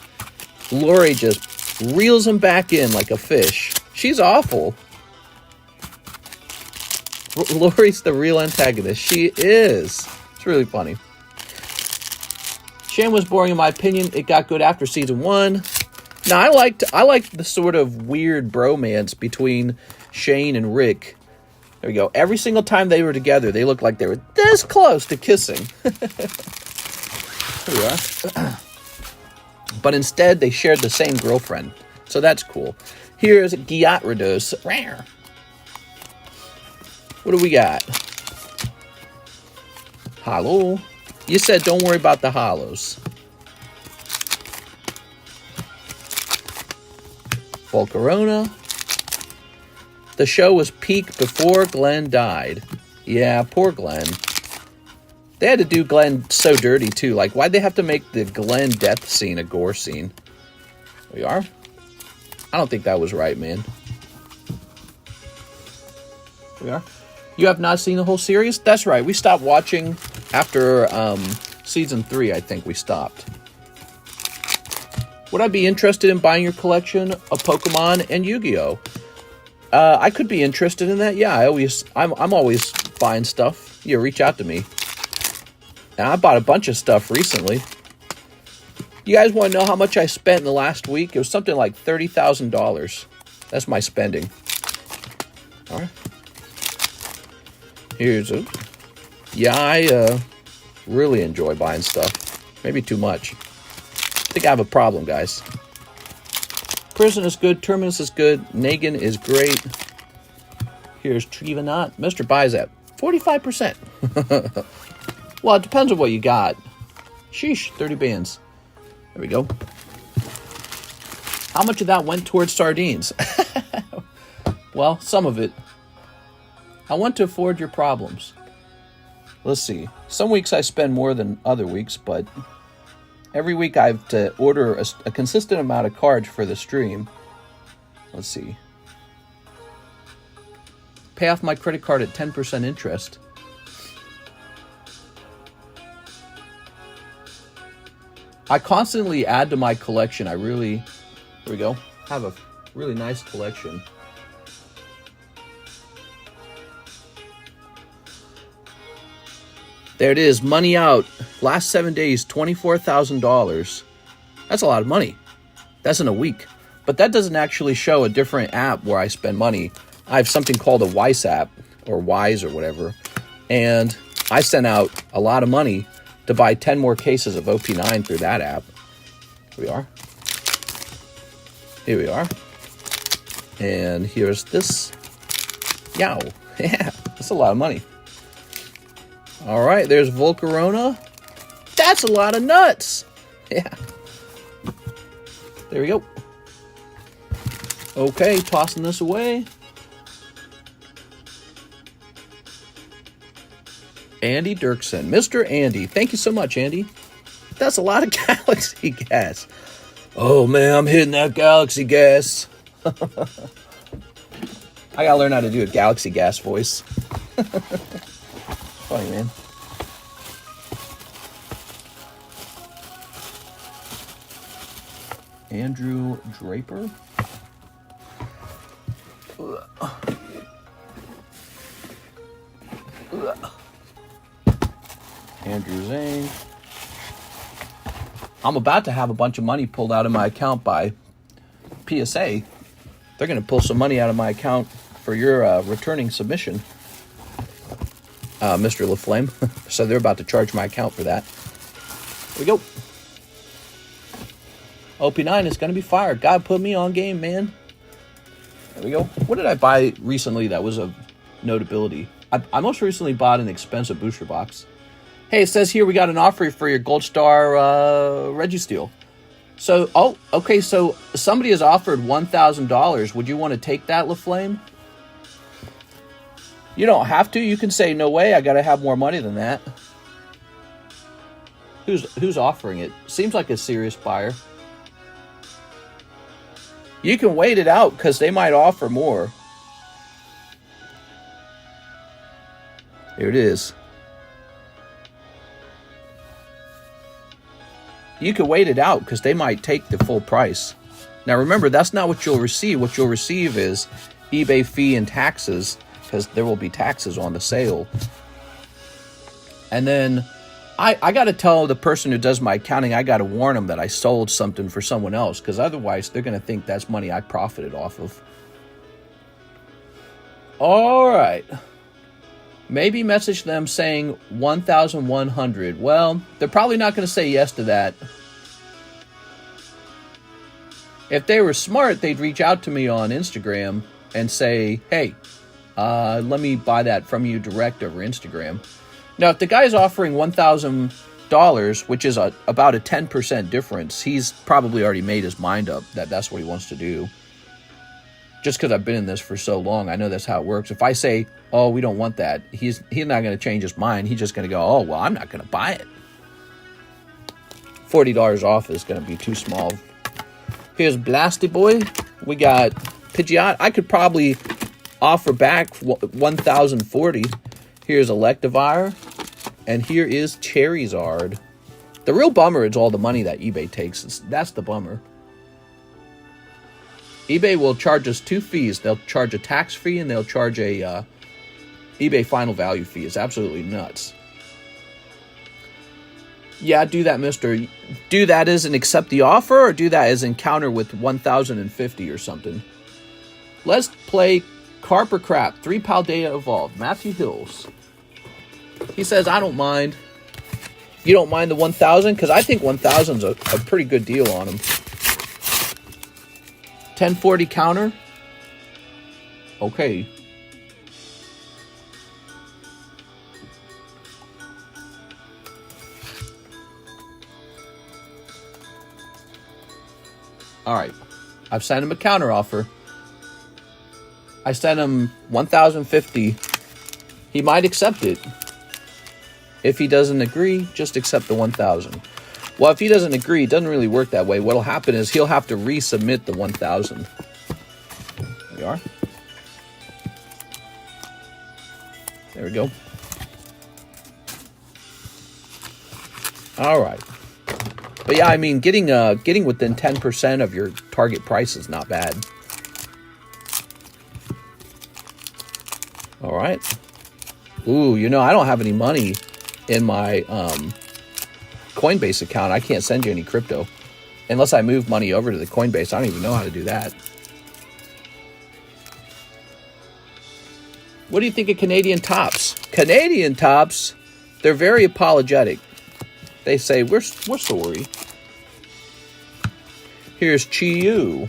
Lori just reels him back in like a fish. She's awful. Lori's the real antagonist. She is. It's really funny. Shane was boring in my opinion. It got good after season 1. Now I liked the sort of weird bromance between Shane and Rick. There we go. Every single time they were together, they looked like they were this close to kissing. Here we are. But instead, they shared the same girlfriend. So that's cool. Here's Gyarados. What do we got? Holo. You said don't worry about the holos. Volcarona. The show was peak before Glenn died. Yeah, poor Glenn. They had to do Glenn so dirty, too. Like, why'd they have to make the Glenn death scene a gore scene? There we are. I don't think that was right, man. There we are. You have not seen the whole series? That's right. We stopped watching after season 3, I think we stopped. Would I be interested in buying your collection of Pokemon and Yu-Gi-Oh? I could be interested in that. Yeah, I'm always buying stuff. You reach out to me. And I bought a bunch of stuff recently. You guys want to know how much I spent in the last week? It was something like $30,000. That's my spending. All right. Yeah, I really enjoy buying stuff. Maybe too much. I think I have a problem, guys. Prison is good. Terminus is good. Nagin is great. Here's Trevenant. Mr. buys at 45%. Well, it depends on what you got. Sheesh, 30 bands. There we go. How much of that went towards sardines? Well, some of it. I want to afford your problems. Let's see. Some weeks I spend more than other weeks, but every week I have to order a consistent amount of cards for the stream. Let's see. Pay off my credit card at 10% interest. I constantly add to my collection. Here we go. Have a really nice collection. There it is. Money out. Last 7 days, $24,000. That's a lot of money. That's in a week. But that doesn't actually show a different app where I spend money. I have something called a Wise app, or Wise or whatever. And I sent out a lot of money to buy 10 more cases of OP9 through that app. Here we are. Here we are. And here's this. Yow. Yeah, that's a lot of money. All right, there's Volcarona. That's a lot of nuts. Yeah. There we go. Okay, tossing this away. Andy Dirksen. Mr. Andy. Thank you so much, Andy. That's a lot of galaxy gas. Oh, man, I'm hitting that galaxy gas. I gotta learn how to do a galaxy gas voice. Funny, man. Andrew Draper. Andrew Zane. I'm about to have a bunch of money pulled out of my account by PSA. They're going to pull some money out of my account for your returning submission, Mr. LaFlame. So they're about to charge my account for that. Here we go. OP9 is going to be fired. God put me on game, man. There we go. What did I buy recently that was of notability? I most recently bought an expensive booster box. Hey, it says here we got an offer for your Gold Star Registeel. So, oh, okay, so somebody has offered $1,000. Would you want to take that, LaFlame? You don't have to. You can say, no way, I got to have more money than that. Who's offering it? Seems like a serious buyer. You can wait it out because they might offer more. Here it is. You can wait it out because they might take the full price. Now remember, that's not what you'll receive. What you'll receive is eBay fee and taxes, because there will be taxes on the sale. And then I got to tell the person who does my accounting, I got to warn them that I sold something for someone else, because otherwise they're going to think that's money I profited off of. All right. Maybe message them saying 1,100. Well, they're probably not going to say yes to that. If they were smart, they'd reach out to me on Instagram and say, hey, let me buy that from you direct over Instagram. Now, if the guy's offering $1,000, which is about a 10% difference, he's probably already made his mind up that that's what he wants to do. Just because I've been in this for so long, I know that's how it works. If I say, oh, we don't want that, he's not going to change his mind. He's just going to go, oh, well, I'm not going to buy it. $40 off is going to be too small. Here's Blasty Boy. We got Pidgeot. I could probably offer back 1,040. Here's Electivire. And here is Charizard. The real bummer is all the money that eBay takes. That's the bummer. eBay will charge us two fees. They'll charge a tax fee and they'll charge a eBay final value fee. It's absolutely nuts. Yeah, do that, mister. Do that as an accept the offer, or do that as encounter with 1,050 or something. Let's play Carp or Crap. 3 Paldea Evolved. Matthew Hills. He says, I don't mind. You don't mind the 1,000? Because I think 1,000's a pretty good deal on him. 1040 counter. Okay. All right. I've sent him a counter offer. I sent him 1,050. He might accept it. If he doesn't agree, just accept the 1,000. Well, if he doesn't agree, it doesn't really work that way. What'll happen is he'll have to resubmit the 1,000. There we are. There we go. All right. But yeah, I mean, getting within 10% of your target price is not bad. All right. Ooh, you know, I don't have any money in my Coinbase account. I can't send you any crypto unless I move money over to the Coinbase. I don't even know how to do that. What do you think of Canadian Tops? Canadian Tops, they're very apologetic. They say, we're sorry. Here's Chi-Yu.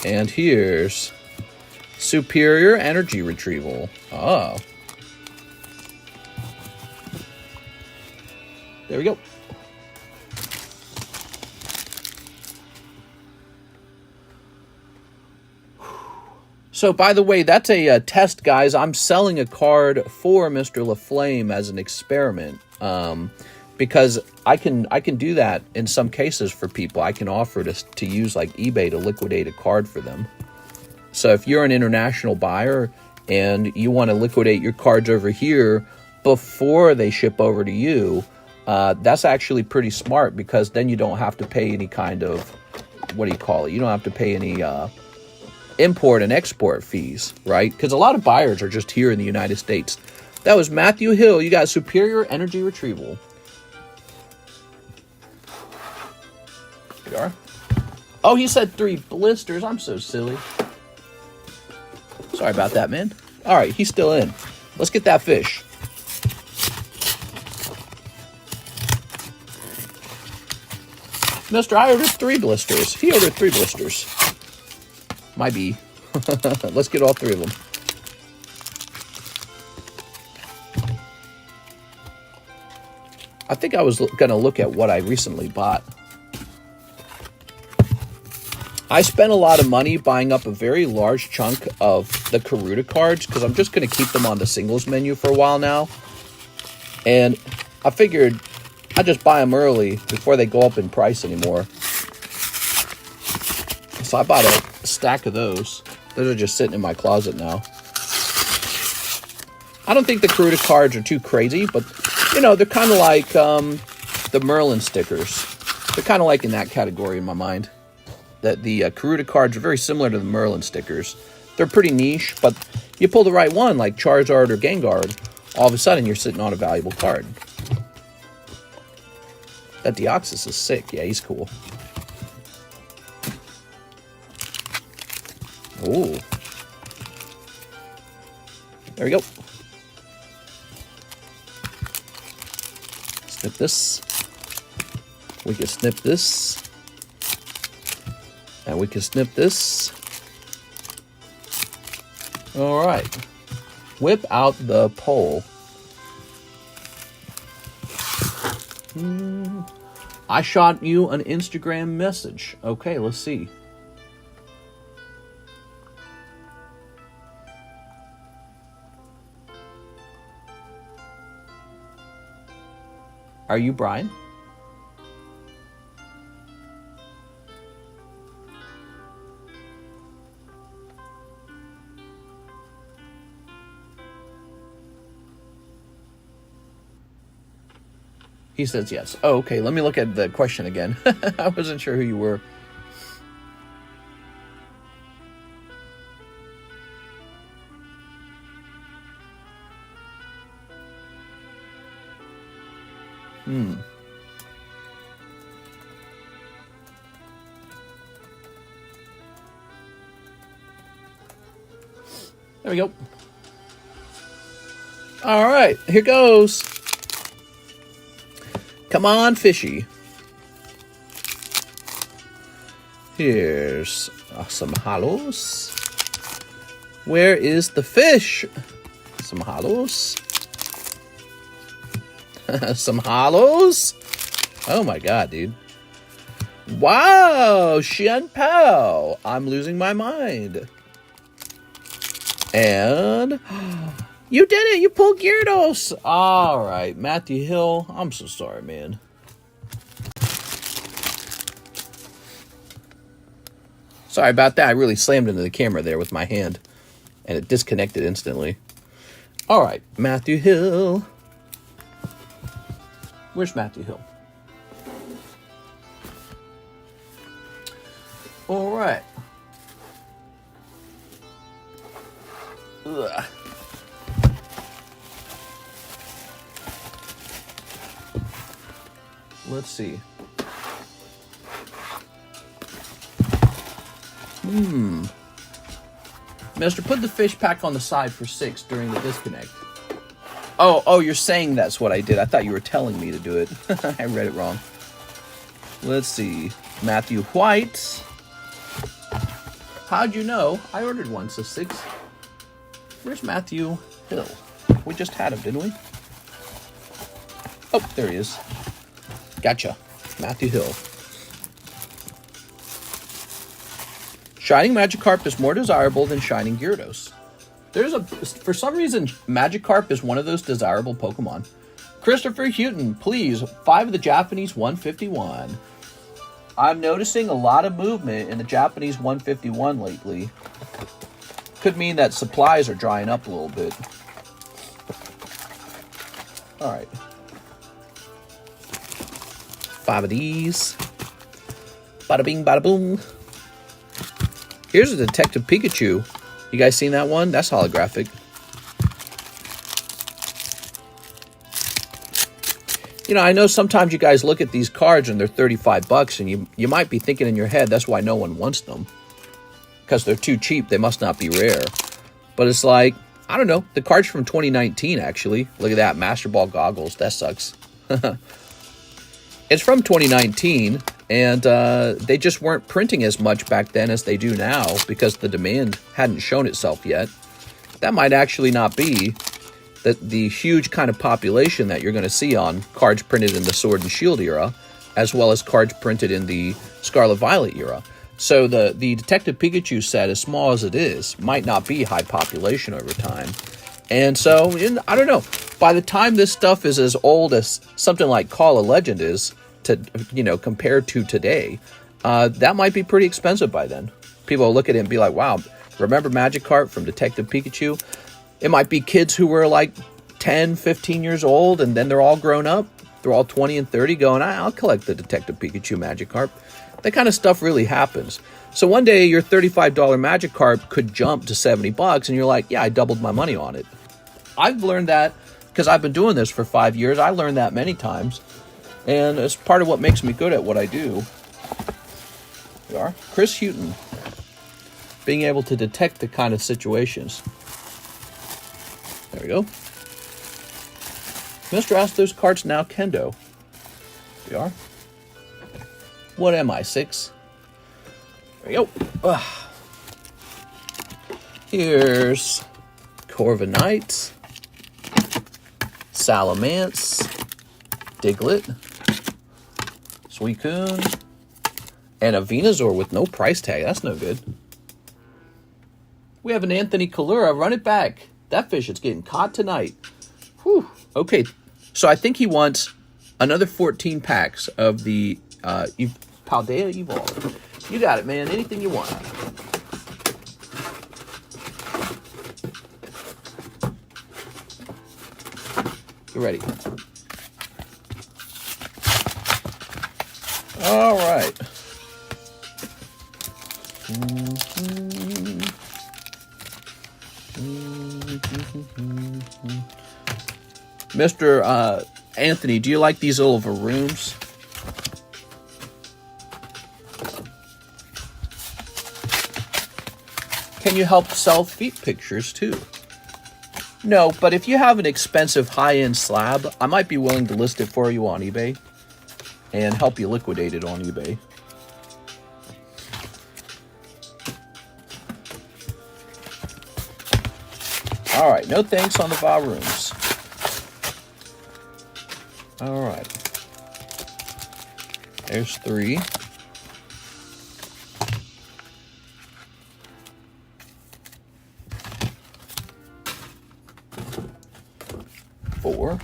And here's Superior energy retrieval. Oh. There we go. So, by the way, that's a test, guys. I'm selling a card for Mr. LaFlame as an experiment. Because I can do that in some cases for people. I can offer to use like eBay to liquidate a card for them. So if you're an international buyer and you want to liquidate your cards over here before they ship over to you, that's actually pretty smart, because then you don't have to pay any kind of, what do you call it? You don't have to pay any import and export fees, right? Because a lot of buyers are just here in the United States. That was Matthew Hill. You got superior energy retrieval. There you are. Oh, he said 3 blisters. I'm so silly. Sorry about that, man. All right, he's still in. Let's get that fish. Mister, I ordered 3 blisters. He ordered 3 blisters. Might be. Let's get all 3 of them. I think I was going to look at what I recently bought. I spent a lot of money buying up a very large chunk of the Karuta cards, because I'm just going to keep them on the singles menu for a while now. And I figured I'd just buy them early before they go up in price anymore. So I bought a stack of those. Those are just sitting in my closet now. I don't think the Karuta cards are too crazy, but, you know, they're kind of like the Merlin stickers. They're kind of like in that category in my mind. That the Karuta cards are very similar to the Merlin stickers. They're pretty niche, but you pull the right one, like Charizard or Gengar, all of a sudden you're sitting on a valuable card. That Deoxys is sick. Yeah, he's cool. Ooh. There we go. Snip this. We can snip this. And we can snip this. All right. Whip out the pole. I shot you an Instagram message. Okay, let's see. Are you Brian? He says yes. Oh, okay. Let me look at the question again. I wasn't sure who you were. There we go. All right, here goes. Come on, fishy. Here's some holos. Where is the fish? Some holos. Some holos. Oh my god, dude. Wow, Xian Pao. I'm losing my mind. And you did it. You pulled Gyarados. All right, Matthew Hill. I'm so sorry, man. Sorry about that. I really slammed into the camera there with my hand, and it disconnected instantly. All right, Matthew Hill. Where's Matthew Hill? All right. Ugh. Let's see. Mister, put the fish pack on the side for 6 during the disconnect. Oh, you're saying that's what I did. I thought you were telling me to do it. I read it wrong. Let's see. Matthew White. How'd you know? I ordered one, so 6. Where's Matthew Hill? We just had him, didn't we? Oh, there he is. Gotcha. Matthew Hill. Shining Magikarp is more desirable than Shining Gyarados. For some reason, Magikarp is one of those desirable Pokemon. Christopher Houghton, please, 5 of the Japanese 151. I'm noticing a lot of movement in the Japanese 151 lately. Could mean that supplies are drying up a little bit. Alright. 5 of these. Bada bing, bada boom. Here's a Detective Pikachu. You guys seen that one? That's holographic. You know, I know sometimes you guys look at these cards and they're 35 bucks and you might be thinking in your head, that's why no one wants them. Because they're too cheap, they must not be rare. But it's like, I don't know, the card's from 2019 actually. Look at that, Master Ball goggles, that sucks. It's from 2019 and they just weren't printing as much back then as they do now because the demand hadn't shown itself yet. That might actually not be the huge kind of population that you're going to see on cards printed in the Sword and Shield era, as well as cards printed in the Scarlet Violet era. So the Detective Pikachu set, as small as it is, might not be high population over time. And so, I don't know, by the time this stuff is as old as something like Call of Legend is, compared to today, that might be pretty expensive by then. People will look at it and be like, wow, remember Magikarp from Detective Pikachu? It might be kids who were like 10, 15 years old, and then they're all grown up. They're all 20 and 30 going, I'll collect the Detective Pikachu Magikarp. That kind of stuff really happens. So one day your $35 Magikarp could jump to 70 bucks, and you're like, yeah, I doubled my money on it. I've learned that because I've been doing this for 5 years. I learned that many times, and it's part of what makes me good at what I do. We are. Chris Houghton. Being able to detect the kind of situations. There we go. Mr. Astro's cards now Kendo. We are. What am I, 6? There we go. Here's Corviknight, Salamence, Diglett, Suicune, and a Venusaur with no price tag. That's no good. We have an Anthony Kalura. Run it back. That fish is getting caught tonight. Whew. Okay, so I think he wants another 14 packs of the Paldea Evolved. You got it, man. Anything you want. Get ready. All right. Mr. Anthony, do you like these little Varooms? Can you help sell feet pictures too? No, but if you have an expensive high-end slab, I might be willing to list it for you on eBay and help you liquidate it on eBay. All right, no thanks on the Varooms. All right. There's 3. 4.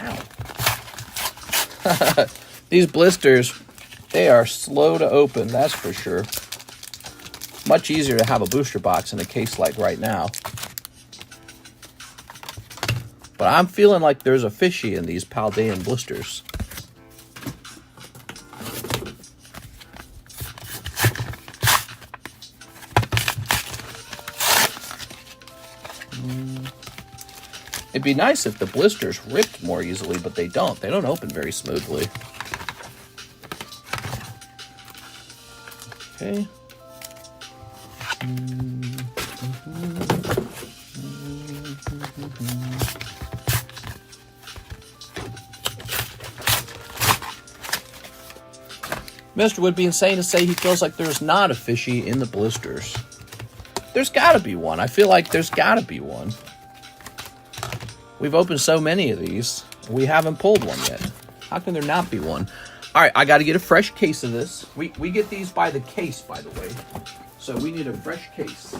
Ow. These blisters, they are slow to open, that's for sure. Much easier to have a booster box in a case like right now. But I'm feeling like there's a fishy in these Paldean blisters. It'd be nice if the blisters ripped more easily, but they don't. They don't open very smoothly. Okay. Mr. would be insane to say he feels like there's not a fishy in the blisters. There's gotta be one. I feel like there's gotta be one. We've opened so many of these. We haven't pulled one yet. How can there not be one? All right, I got to get a fresh case of this. We get these by the case, by the way. So we need a fresh case.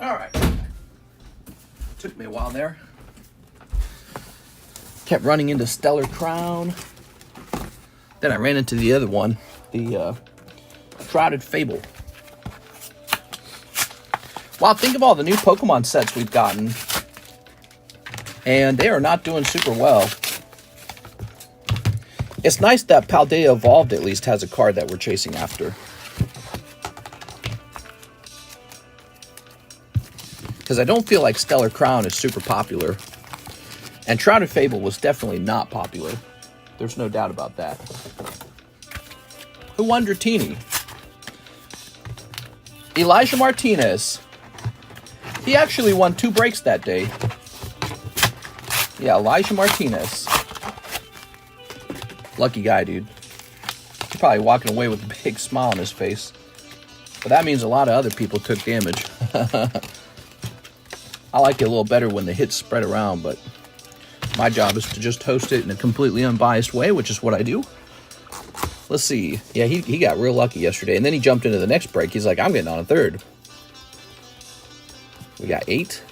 All right. Took me a while there. Kept running into Stellar Crown. Then I ran into the other one, the Shrouded Fable. Wow, think of all the new Pokemon sets we've gotten. And they are not doing super well. It's nice that Paldea Evolved at least has a card that we're chasing after. Because I don't feel like Stellar Crown is super popular. And Shrouded Fable was definitely not popular. There's no doubt about that. Who won Dratini? Elijah Martinez. He actually won 2 breaks that day. Yeah, Elijah Martinez. Lucky guy, dude. He's probably walking away with a big smile on his face. But that means a lot of other people took damage. I like it a little better when the hits spread around, but my job is to just host it in a completely unbiased way, which is what I do. Let's see. Yeah, he got real lucky yesterday, and then he jumped into the next break. He's like, I'm getting on a 3rd. We got 8.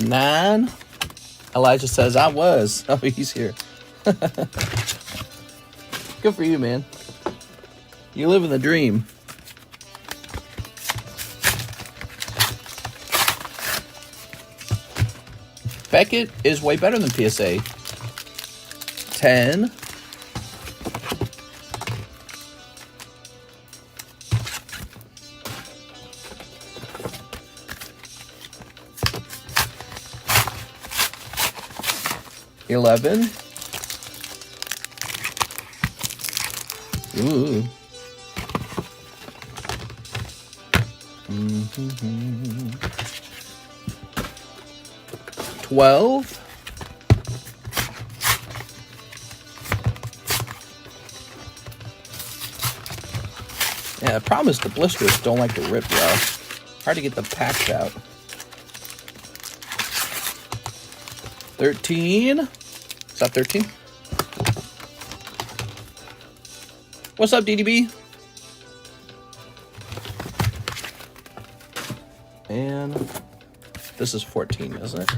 Nine. Elijah says, I was. Oh, he's here. Good for you, man. You live in the dream. Beckett is way better than PSA. 10. $11. Ooh. Mm-hmm. 12. Yeah, the problem is the blisters don't like to rip well. Hard to get the packs out. 13. Is that 13? What's up, DDB? And this is 14, isn't it?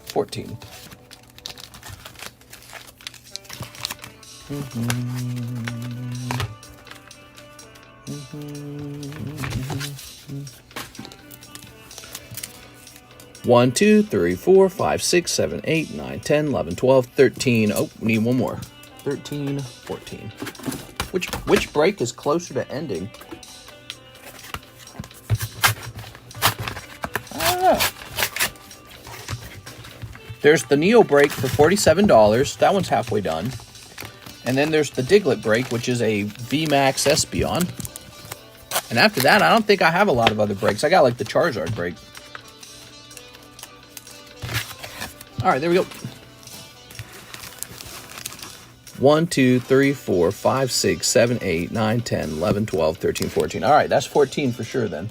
$14. One, 2, 3, 4, 5, 6, 7, 8, 9, 10, 11, 12, 13. Oh, we need one more. 13, 14. Which break is closer to ending? I don't know. There's the Neo break for $47. That one's halfway done. And then there's the Diglett break, which is a VMAX Espeon. And after that, I don't think I have a lot of other breaks. I got like the Charizard break. All right, there we go. 1, 2, 3, 4, 5, 6, 7, 8, 9, 10, 11, 12, 13, 14. All right, that's 14 for sure then.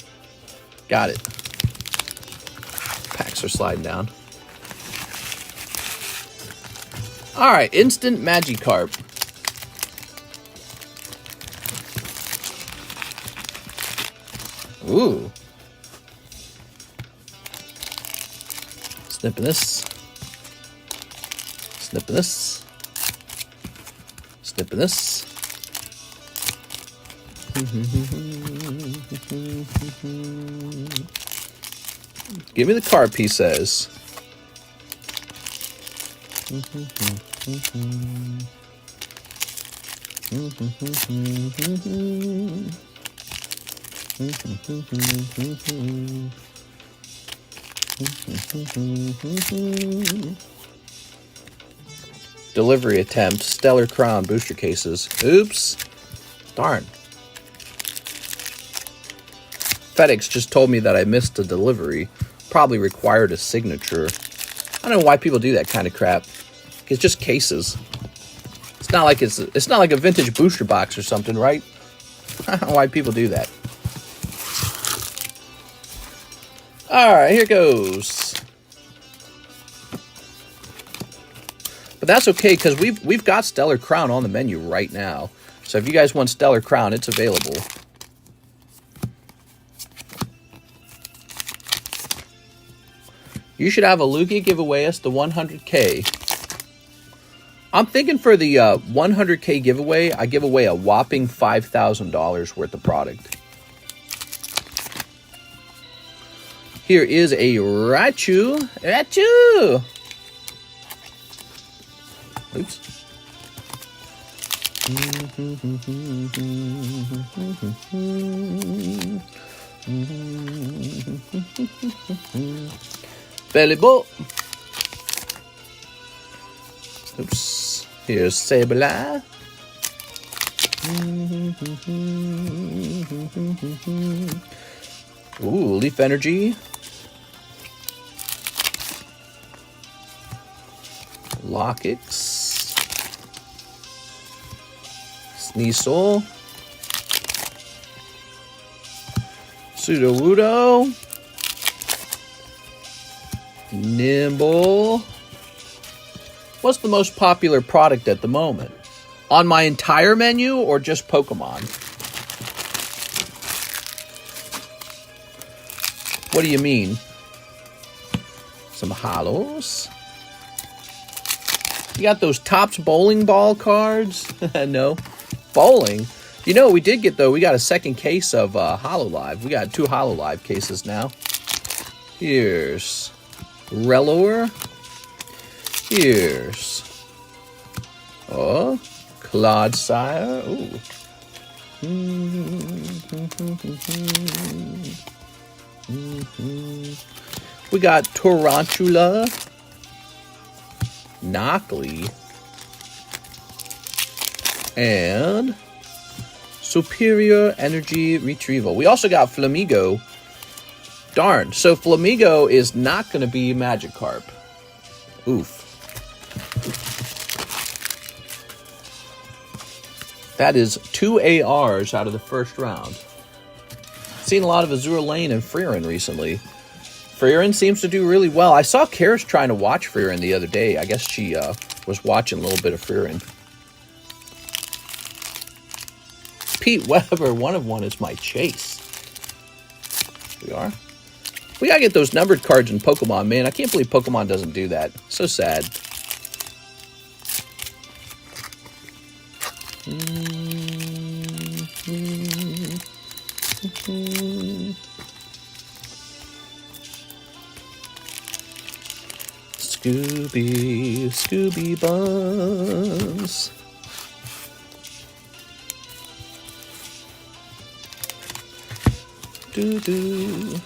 Got it. Packs are sliding down. All right, instant Magikarp. Ooh. Snipping this. Snipping this. Snipping this. Give me the carp, he says. Delivery attempt, Stellar Crown booster cases. Oops. Darn. FedEx just told me that I missed a delivery. Probably required a signature. I don't know why people do that kind of crap. It's just cases. It's not like a vintage booster box or something, right? I don't know why people do that. All right, here goes. But that's okay because we've got Stellar Crown on the menu right now. So if you guys want Stellar Crown, it's available. You should have a Lugia giveaway us the 100K. I'm thinking for the 100K giveaway, I give away a whopping $5,000 worth of product. Here is a Raichu. Raichu! Oops. Bellybo. Oops. Here's Sableye. Ooh, Leaf Energy. Lockix. Sneasel. Sudowoodo. Nimble. What's the most popular product at the moment? On my entire menu or just Pokemon? What do you mean? Some holos. You got those Topps bowling ball cards? No. Bowling? You know what we did get, though? We got a second case of Hololive. We got 2 Hololive cases now. Here's Rellor. Here's Clodsire. Ooh. We got Tarantula. Knockley. And Superior Energy Retrieval. We also got Flamigo. Darn. So Flamigo is not going to be Magikarp. Oof. That is 2 ARs out of the first round. Seen a lot of Azure Lane and Freerin recently. Freerin seems to do really well. I saw Karis trying to watch Freerin the other day. I guess she was watching a little bit of Freerin. Pete Weber, 1 of 1 is my chase. We are. We gotta get those numbered cards in Pokemon, man. I can't believe Pokemon doesn't do that. So sad. Scooby Buns. Doo-doo.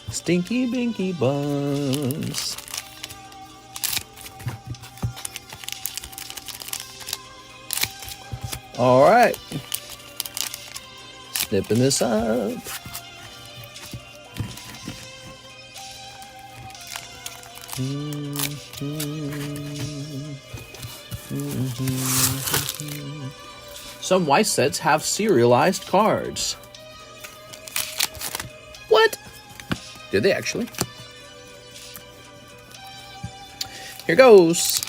Stinky Binky Buns. All right. Snipping this up. Some white sets have serialized cards. What? Did they actually? Here goes.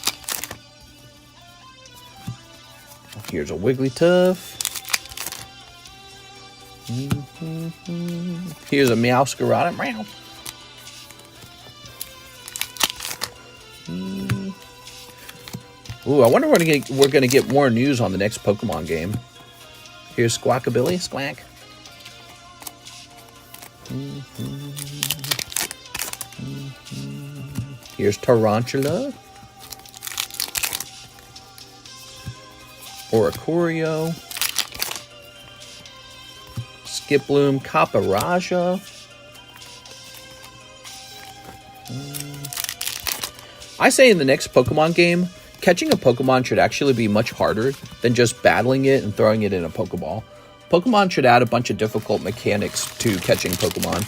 Here's a Wigglytuff. Here's a Meowscarada. Meow. Ooh, I wonder when we're gonna get more news on the next Pokemon game. Here's Squawkabilly. Squawk. Here's Tarantula. Oricorio. Skiploom. Caparaja. I say in the next Pokemon game, catching a Pokemon should actually be much harder than just battling it and throwing it in a Pokeball. Pokemon should add a bunch of difficult mechanics to catching Pokemon.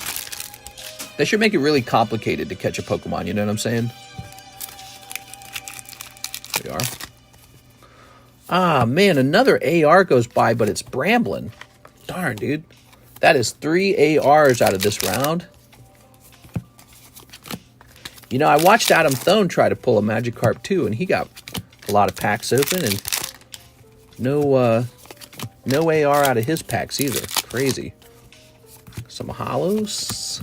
They should make it really complicated to catch a Pokemon, you know what I'm saying? There we are. Ah, man, another AR goes by, but it's Bramblin. Darn, dude. That is 3 ARs out of this round. You know, I watched Adam Thone try to pull a Magikarp too, and he got a lot of packs open, and no AR out of his packs either. Crazy. Some Holos.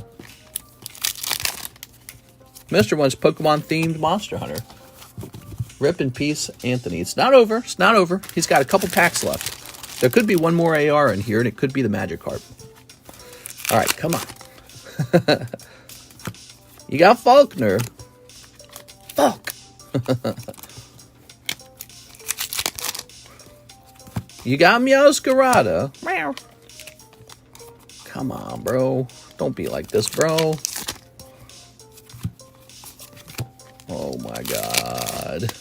Mr. wants Pokemon-themed Monster Hunter. Rip in peace, Anthony. It's not over. It's not over. He's got a couple packs left. There could be one more AR in here, and it could be the Magikarp. All right, come on. You got Faulkner. Falk. You got Meowscarada. Meow. Come on, bro. Don't be like this, bro. Oh, my God.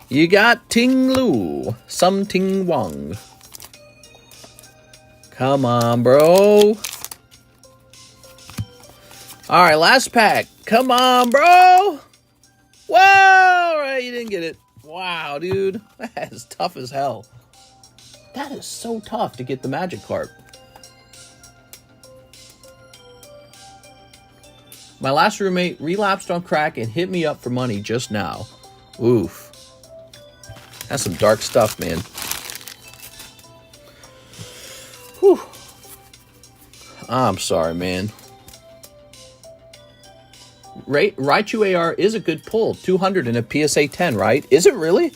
You got Ting Lu. Some Ting Wong. Come on, bro. All right, last pack. Come on, bro. Whoa! All right, you didn't get it. Wow, dude. That is tough as hell. That is so tough to get the Magikarp. My last roommate relapsed on crack and hit me up for money just now. Oof. That's some dark stuff, man. Whew. I'm sorry, man. Raichu AR is a good pull. 200 in a PSA 10, right? Is it really?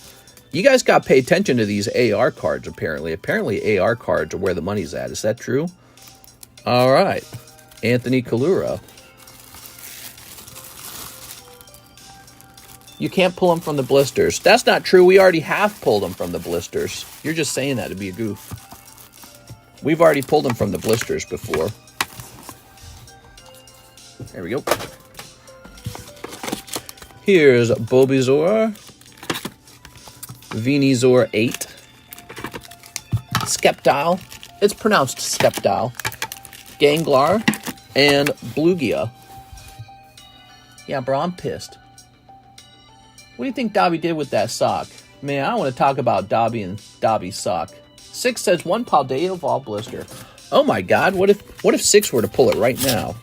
You guys got to pay attention to these AR cards, apparently. Apparently, AR cards are where the money's at. Is that true? All right. Anthony Kalura. You can't pull them from the blisters. That's not true. We already have pulled them from the blisters. You're just saying that to be a goof. We've already pulled them from the blisters before. There we go. Here's Bulbasaur, Venusaur 8, Sceptile, it's pronounced Sceptile, Ganglar, and Blugia. Yeah, bro, I'm pissed. What do you think Dobby did with that sock? Man, I don't want to talk about Dobby and Dobby's sock. 6 says 1 Paldea Evolved blister. Oh my God, what if 6 were to pull it right now?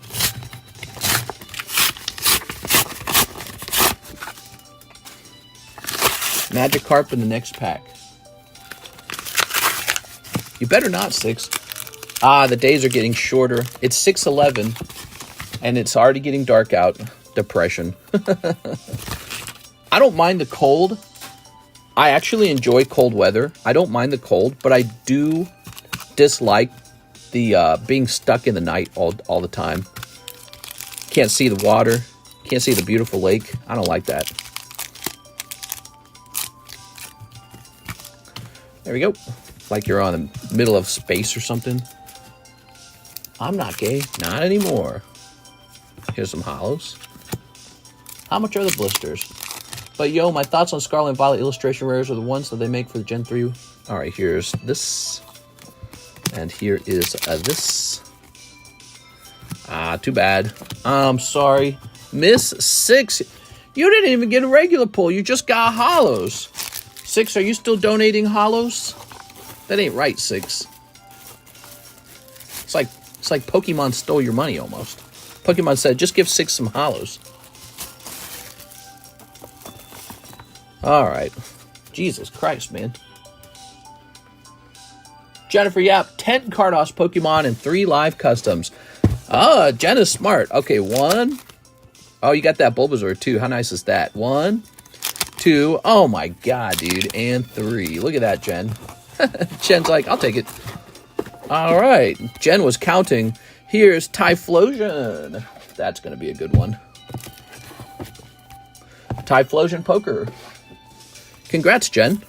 Magikarp in the next pack. You better not, 6. Ah, the days are getting shorter. It's 6:11, and it's already getting dark out. Depression. I don't mind the cold. I actually enjoy cold weather. I don't mind the cold, but I do dislike the being stuck in the night all the time. Can't see the water. Can't see the beautiful lake. I don't like that. There we go. Like you're on the middle of space or something. I'm not gay. Not anymore. Here's some holos. How much are the blisters? But yo, my thoughts on Scarlet and Violet illustration rares are the ones that they make for the Gen 3. All right, here's this. And here is this. Ah, too bad. I'm sorry. Miss 6. You didn't even get a regular pull. You just got holos. 6, are you still donating holos? That ain't right, 6. It's like Pokemon stole your money almost. Pokemon said, just give 6 some holos. All right. Jesus Christ, man. Jennifer Yap, 10 Carddass Pokemon and 3 live customs. Ah, Jen is smart. Okay, 1. Oh, you got that Bulbasaur too. How nice is that? 1, 2. Oh my God, dude. And 3. Look at that, Jen. Jen's like, I'll take it. All right. Jen was counting. Here's Typhlosion. That's going to be a good one. Typhlosion Poker. Congrats, Jen.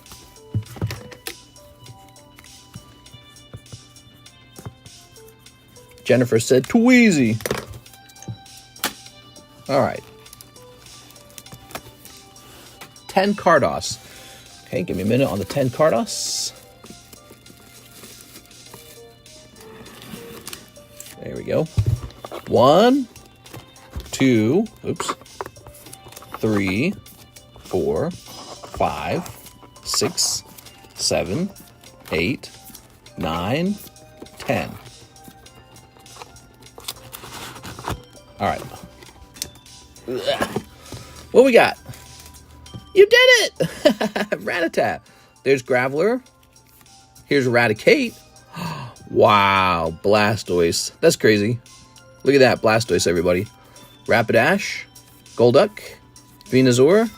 Jennifer said, too easy. All right. 10 Carddass. Okay, give me a minute on the 10 Carddass. There we go. 1, 2, oops. 3, 4, 5, 6, 7, 8, 9, 10. All right. What we got? You did it! Rattata. There's Graveler. Here's Eradicate. Wow, Blastoise. That's crazy. Look at that, Blastoise, everybody. Rapidash, Golduck, Venusaur,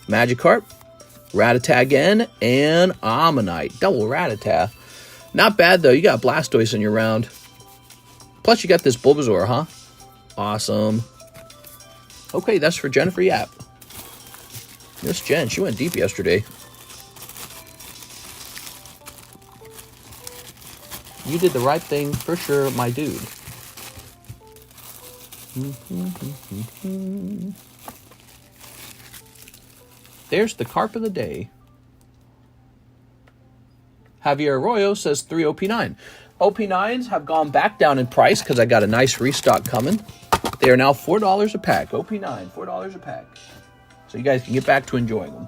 Magikarp, Rattata again, and Ammonite. Double Rattata. Not bad, though. You got Blastoise in your round. Plus, you got this Bulbasaur, huh? Awesome. Okay, that's for Jennifer Yap. Miss Jen, she went deep yesterday. You did the right thing for sure, my dude. There's the carp of the day. Javier Arroyo says 3 OP9. OP9s have gone back down in price because I got a nice restock coming. They are now $4 a pack. OP9, $4 a pack. So you guys can get back to enjoying them.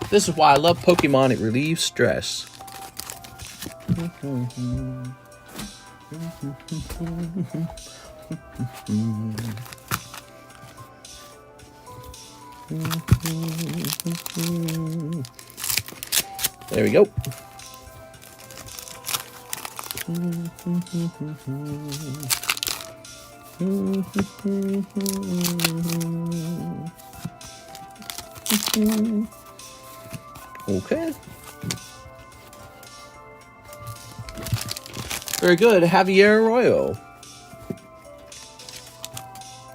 This is why I love Pokemon. It relieves stress. There we go. Okay. Very good. Javier Arroyo.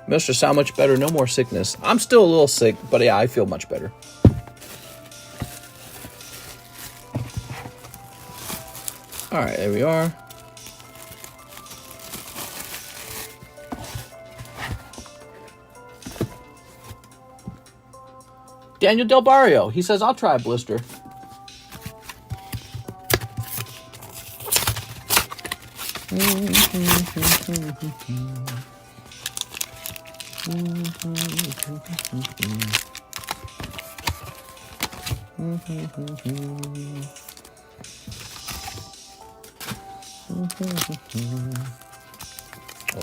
Mr. Sound much better. No more sickness. I'm still a little sick, but yeah, I feel much better. All right, there we are. Daniel Del Barrio. He says, I'll try a blister.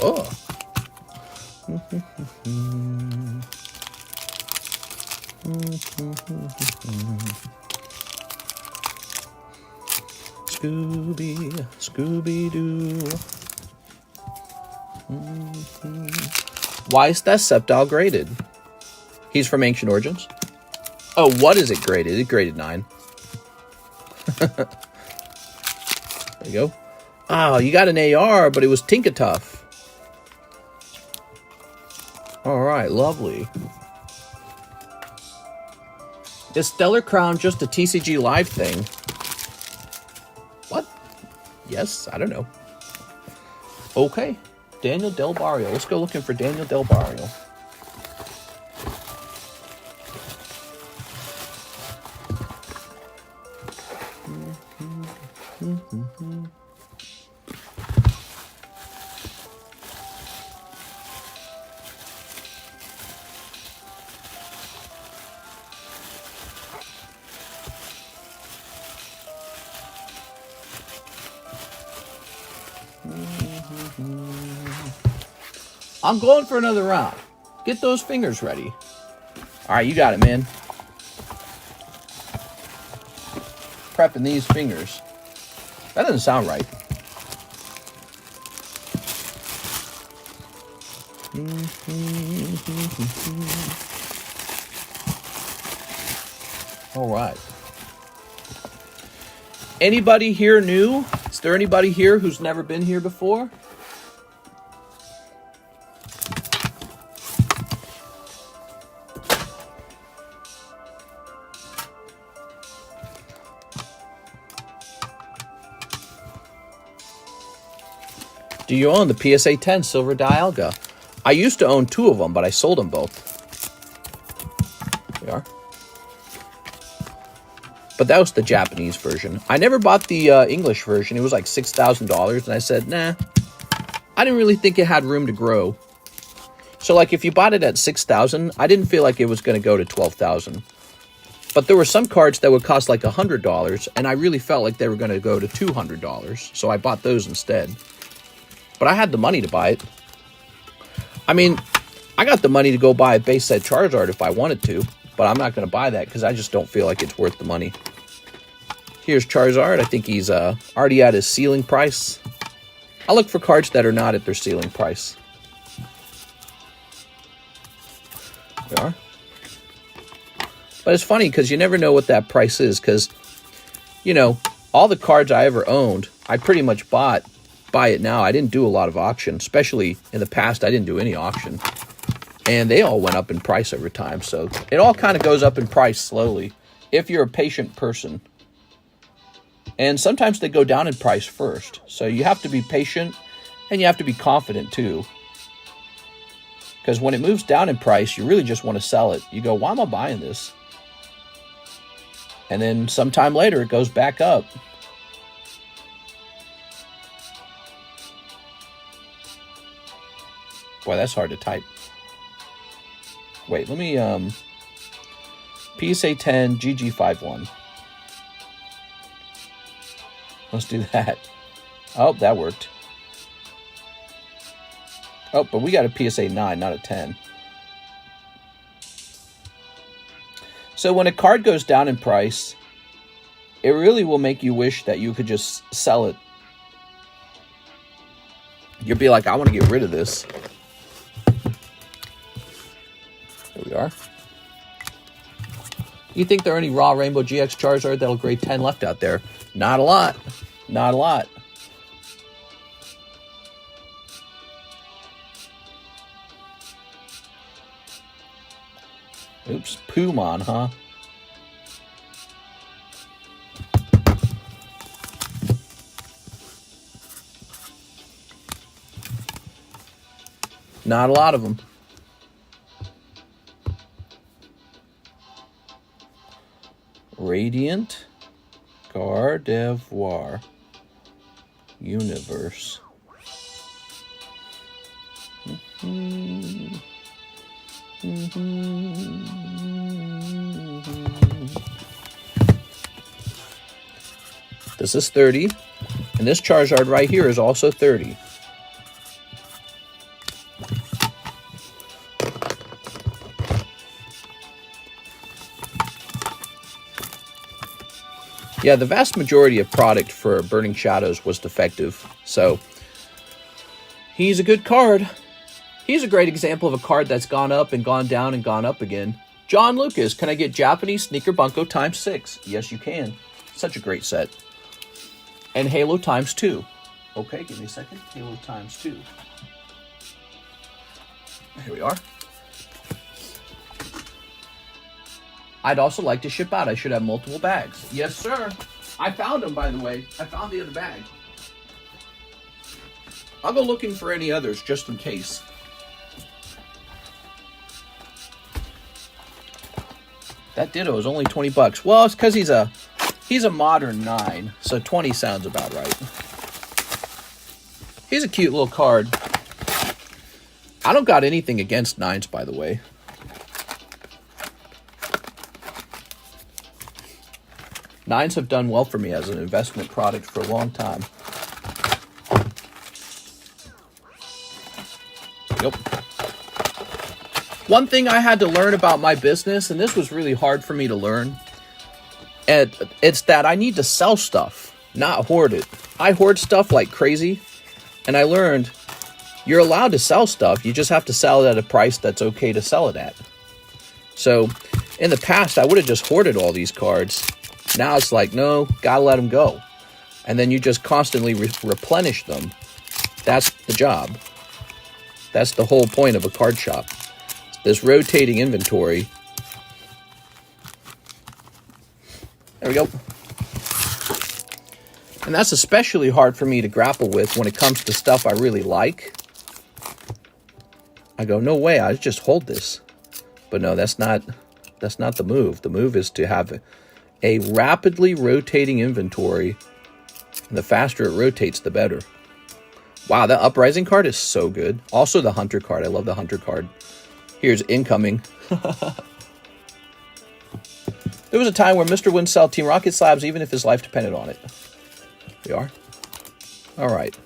Oh. Scooby-Doo. Why is that Sceptile graded? He's from Ancient Origins. Oh, what is it graded? It graded 9. There you go. Oh, you got an AR, but it was Tinkatuff. All right, lovely. Is Stellar Crown just a TCG Live thing? What? Yes, I don't know. Okay, Daniel Del Barrio. Let's go looking for Daniel Del Barrio. I'm going for another round. Get those fingers ready. All right, you got it, man. Prepping these fingers. That doesn't sound right. All right. Anybody here new? Is there anybody here who's never been here before? Do you own the PSA 10 Silver Dialga? I used to own 2 of them, but I sold them both. There we are. But that was the Japanese version. I never bought the English version. It was like $6,000, and I said, nah. I didn't really think it had room to grow. So, like, if you bought it at $6,000, I didn't feel like it was going to go to $12,000. But there were some cards that would cost like $100, and I really felt like they were going to go to $200. So I bought those instead. But I had the money to buy it. I mean, I got the money to go buy a base set Charizard if I wanted to, but I'm not going to buy that because I just don't feel like it's worth the money. Here's Charizard. I think he's already at his ceiling price. I look for cards that are not at their ceiling price. There we are. But it's funny because you never know what that price is because, you know, all the cards I ever owned, I pretty much buy it now. I didn't do a lot of auction, especially in the past. I didn't do any auction, and they all went up in price over time. So it all kind of goes up in price slowly if you're a patient person. And sometimes they go down in price first. So you have to be patient and you have to be confident too. Because when it moves down in price, you really just want to sell it. You go, why am I buying this? And then sometime later it goes back up. Boy, that's hard to type. Wait, let me, PSA 10 GG51. Let's do that. Oh, that worked. Oh, but we got a PSA 9, not a 10. So when a card goes down in price, it really will make you wish that you could just sell it. You'll be like, I want to get rid of this. There we are. You think there are any raw Rainbow GX Charizard that'll grade 10 left out there? Not a lot. Not a lot. Oops, Pokemon, huh? Not a lot of them. Radiant Gardevoir Universe. This is 30, and this Charizard right here is also 30. Yeah, the vast majority of product for Burning Shadows was defective, so he's a good card. He's a great example of a card that's gone up and gone down and gone up again. John Lucas, can I get Japanese Sneaker Bunko ×6? Yes, you can. Such a great set. And Halo ×2. Okay, give me a second. Halo ×2. Here we are. I'd also like to ship out. I should have multiple bags. Yes, sir. I found them, by the way. I found the other bag. I'll go looking for any others just in case. That Ditto is only 20 bucks. Well, it's because he's a modern 9, so 20 sounds about right. He's a cute little card. I don't got anything against 9s, by the way. Nines have done well for me as an investment product for a long time. Yep. One thing I had to learn about my business, and this was really hard for me to learn, and it's that I need to sell stuff, not hoard it. I hoard stuff like crazy, and I learned you're allowed to sell stuff. You just have to sell it at a price that's okay to sell it at. So in the past, I would have just hoarded all these cards. Now it's like, no, gotta let them go. And then you just constantly replenish them. That's the job. That's the whole point of a card shop. This rotating inventory. There we go. And that's especially hard for me to grapple with when it comes to stuff I really like. I go, no way, I just hold this. But no, that's not the move. The move is to have a rapidly rotating inventory. And the faster it rotates, the better. Wow, that Uprising card is so good. Also the Hunter card. I love the Hunter card. Here's incoming. There was a time where Mr. wouldn't sell Team Rocket slabs even if his life depended on it. We are. All right.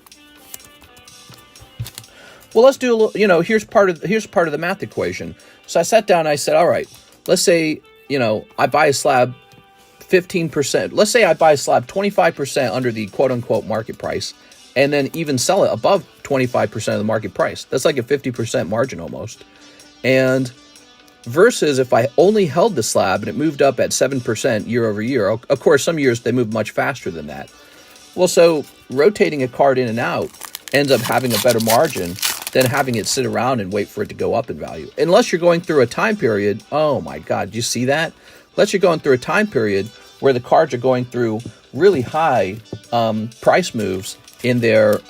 Well, let's do a little, here's part of the math equation. So I sat down and I said, all right, let's say, I buy a slab 15%. Let's say I buy a slab 25% under the quote unquote market price, and then even sell it above 25% of the market price. That's like a 50% margin almost. And versus if I only held the slab and it moved up at 7% year over year. Of course, some years they move much faster than that. Well, so rotating a card in and out ends up having a better margin than having it sit around and wait for it to go up in value. Unless you're going through a time period. Oh my God, do you see that? Unless you're going through a time period where the cards are going through really high price moves in their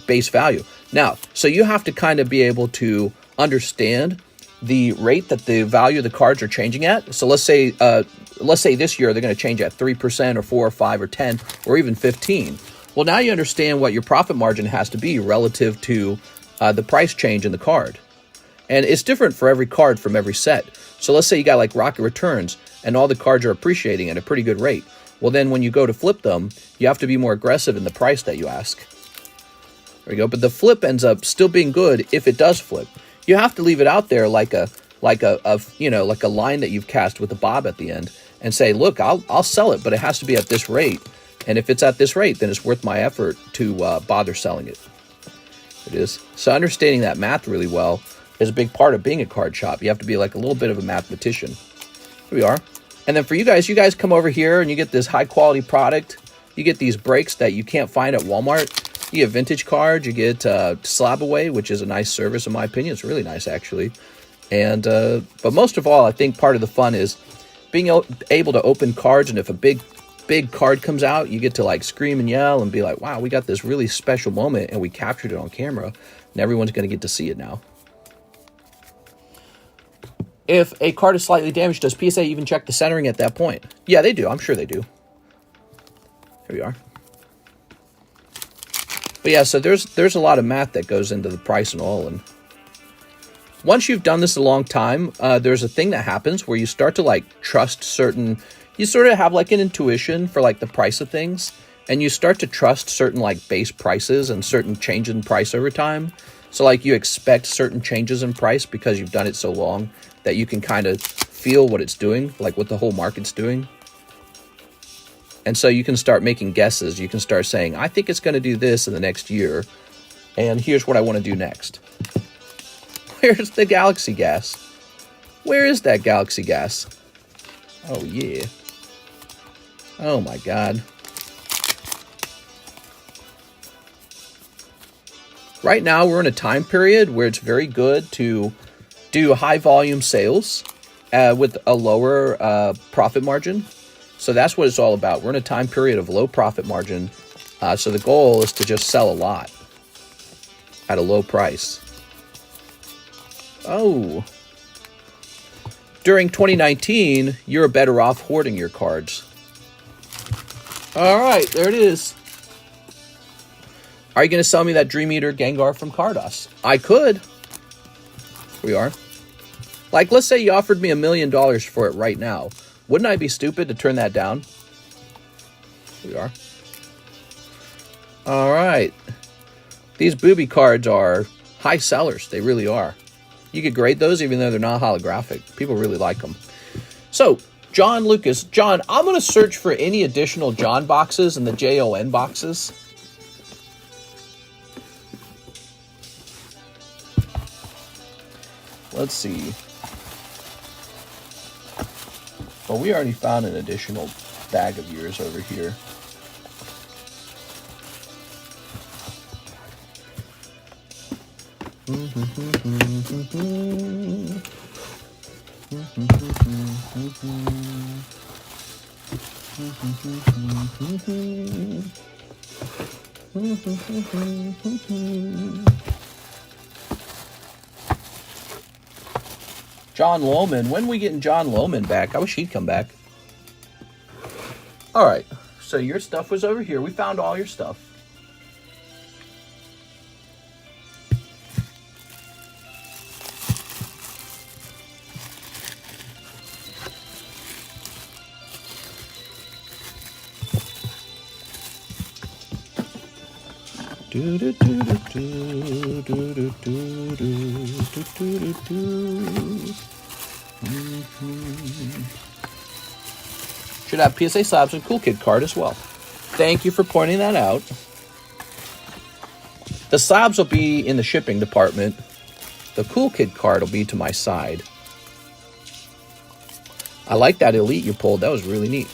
base value. Now, so you have to kind of be able to understand the rate that the value of the cards are changing at. So let's say this year they're going to change at 3% or 4 or 5 or 10 or even 15. Well, now you understand what your profit margin has to be relative to the price change in the card. And it's different for every card from every set. So let's say you got like Rocket Returns and all the cards are appreciating at a pretty good rate. Well, then when you go to flip them, you have to be more aggressive in the price that you ask. There we go. But the flip ends up still being good if it does flip. You have to leave it out there like a line that you've cast with a bob at the end and say, look, I'll sell it, but it has to be at this rate. And if it's at this rate, then it's worth my effort to bother selling it. It is. So understanding that math really well is a big part of being a card shop. You have to be like a little bit of a mathematician. Here we are. And then for you guys come over here and you get this high quality product. You get these breaks that you can't find at Walmart. You get vintage cards. You get Slab Away, which is a nice service in my opinion. It's really nice actually. And but most of all, I think part of the fun is being able to open cards. And if a big card comes out, you get to like scream and yell and be like, wow, we got this really special moment and we captured it on camera and everyone's going to get to see it now. If a card is slightly damaged, does PSA even check the centering at that point? Yeah, they do. I'm sure they do. Here we are. But yeah, so there's a lot of math that goes into the price and all. And once you've done this a long time, there's a thing that happens where you start to like trust certain. You sort of have like an intuition for like the price of things, and you start to trust certain like base prices and certain change in price over time. So like you expect certain changes in price because you've done it so long that you can kind of feel what it's doing, like what the whole market's doing. And so you can start making guesses. You can start saying, I think it's going to do this in the next year, and here's what I want to do next. Where's the Galaxy Gas? Where is that Galaxy Gas? Oh, yeah. Oh, my God. Right now, we're in a time period where it's very good to do high volume sales with a lower profit margin. So that's what it's all about. We're in a time period of low profit margin. So the goal is to just sell a lot at a low price. Oh. During 2019, you're better off hoarding your cards. All right, there it is. Are you going to sell me that Dream Eater Gengar from Carddass? I could. Here we are. Like, let's say you offered me $1 million for it right now. Wouldn't I be stupid to turn that down? Here we are. All right. These booby cards are high sellers. They really are. You could grade those even though they're not holographic. People really like them. So, John Lucas. John, I'm going to search for any additional John boxes in the JON boxes. Let's see. Well, we already found an additional bag of yours over here. John Lohman. When are we getting John Lohman back? I wish he'd come back. All right. So your stuff was over here. We found all your stuff. Should have PSA slabs and Cool Kid card as well. Thank you for pointing that out. The slabs will be in the shipping department. The Cool Kid card will be to my side. I like that Elite you pulled. That was really neat.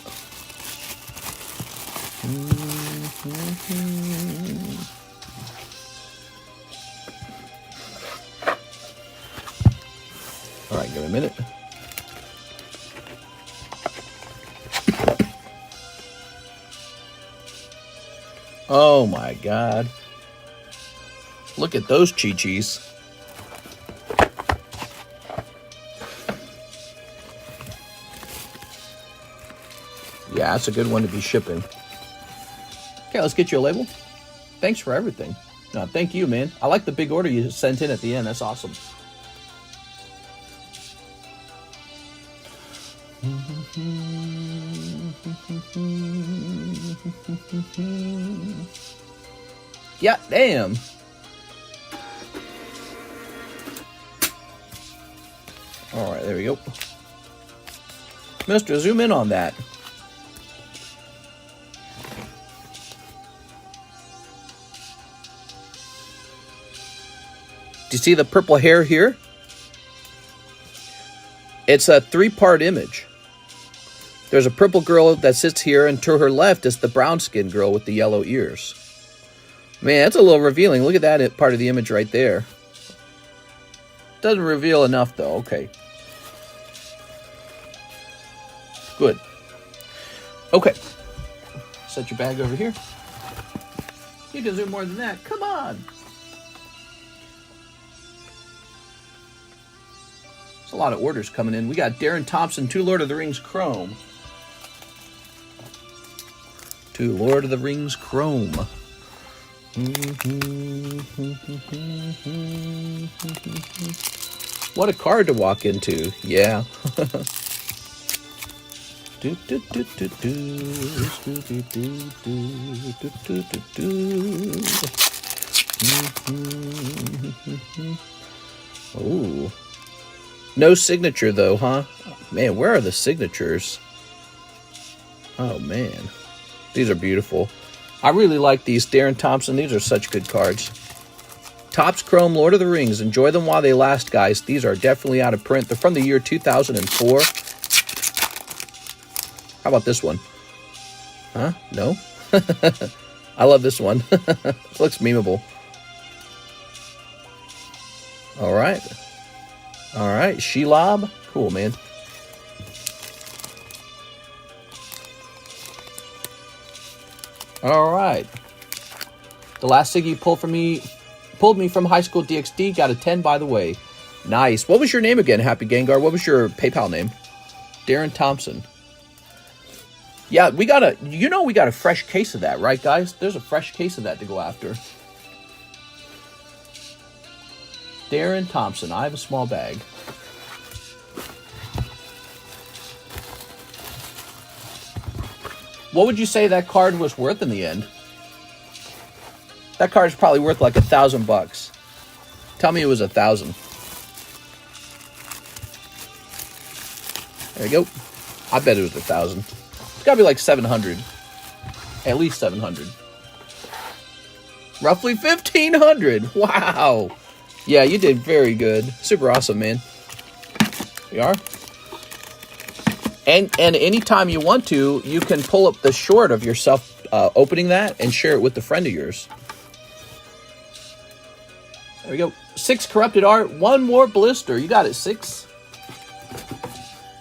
All right, give it a minute. Oh my God. Look at those Chi-Chis. Yeah, that's a good one to be shipping. Okay, let's get you a label. Thanks for everything. No, thank you, man. I like the big order you sent in at the end. That's awesome. Yeah, damn. All right, there we go. Mister, zoom in on that. Do you see the purple hair here? It's a 3-part image. There's a purple girl that sits here, and to her left is the brown-skinned girl with the yellow ears. Man, that's a little revealing. Look at that part of the image right there. Doesn't reveal enough, though. Okay. Good. Okay. Set your bag over here. You can zoom more than that. Come on. There's a lot of orders coming in. We got Darren Thompson, 2 Lord of the Rings Chrome. 2 Lord of the Rings Chrome. What a card to walk into. Yeah. Oh. No signature though, huh? Man, where are the signatures? Oh man. These are beautiful. I really like these. Darren Thompson, these are such good cards. Topps Chrome Lord of the Rings. Enjoy them while they last, guys. These are definitely out of print. They're from the year 2004. How about this one? Huh? No? I love this one. It looks memeable. All right. All right. Shelob. Cool, man. All right. The last Siggy pulled me from high school DxD. Got a 10, by the way. Nice. What was your name again, Happy Gengar? What was your PayPal name? Darren Thompson. Yeah, we got a fresh case of that, right, guys? There's a fresh case of that to go after. Darren Thompson. I have a small bag. What would you say that card was worth in the end? That card is probably worth like $1,000. Tell me it was 1,000. There you go. I bet it was 1,000. It's got to be like 700. At least 700. Roughly 1,500. Wow. Yeah, you did very good. Super awesome, man. We are. And anytime you want to, you can pull up the short of yourself opening that and share it with a friend of yours. There we go. 6 corrupted art. 1 more blister. You got it, 6.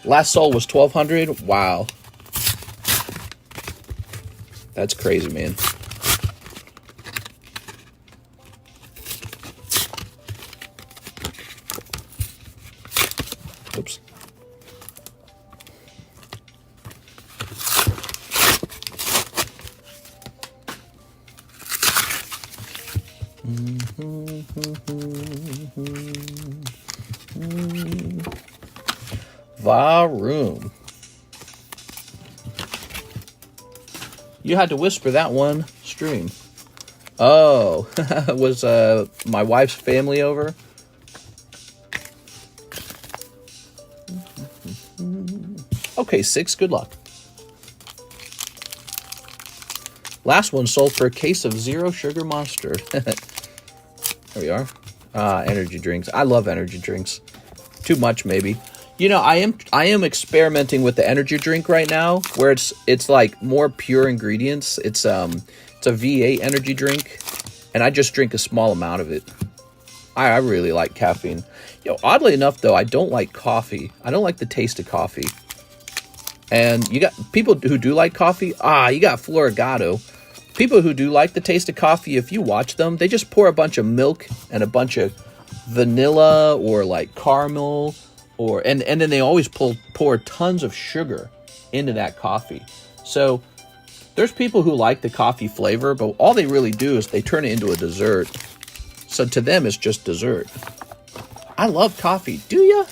Last soul was 1,200. Wow. That's crazy, man. Oops. Varoom. You had to whisper that one stream. Oh, was my wife's family over? Okay, 6, good luck. Last one sold for a case of Zero Sugar Monster. There we are. Energy drinks. I love energy drinks. Too much, maybe. You know, I am experimenting with the energy drink right now, where it's like more pure ingredients. It's a V8 energy drink, and I just drink a small amount of it. I really like caffeine. You know, oddly enough, though, I don't like coffee. I don't like the taste of coffee. And you got people who do like coffee. You got Florigato. People who do like the taste of coffee, if you watch them, they just pour a bunch of milk and a bunch of vanilla or like caramel, and then they always pour tons of sugar into that coffee. So there's people who like the coffee flavor, but all they really do is they turn it into a dessert. So to them, it's just dessert. I love coffee. Do you?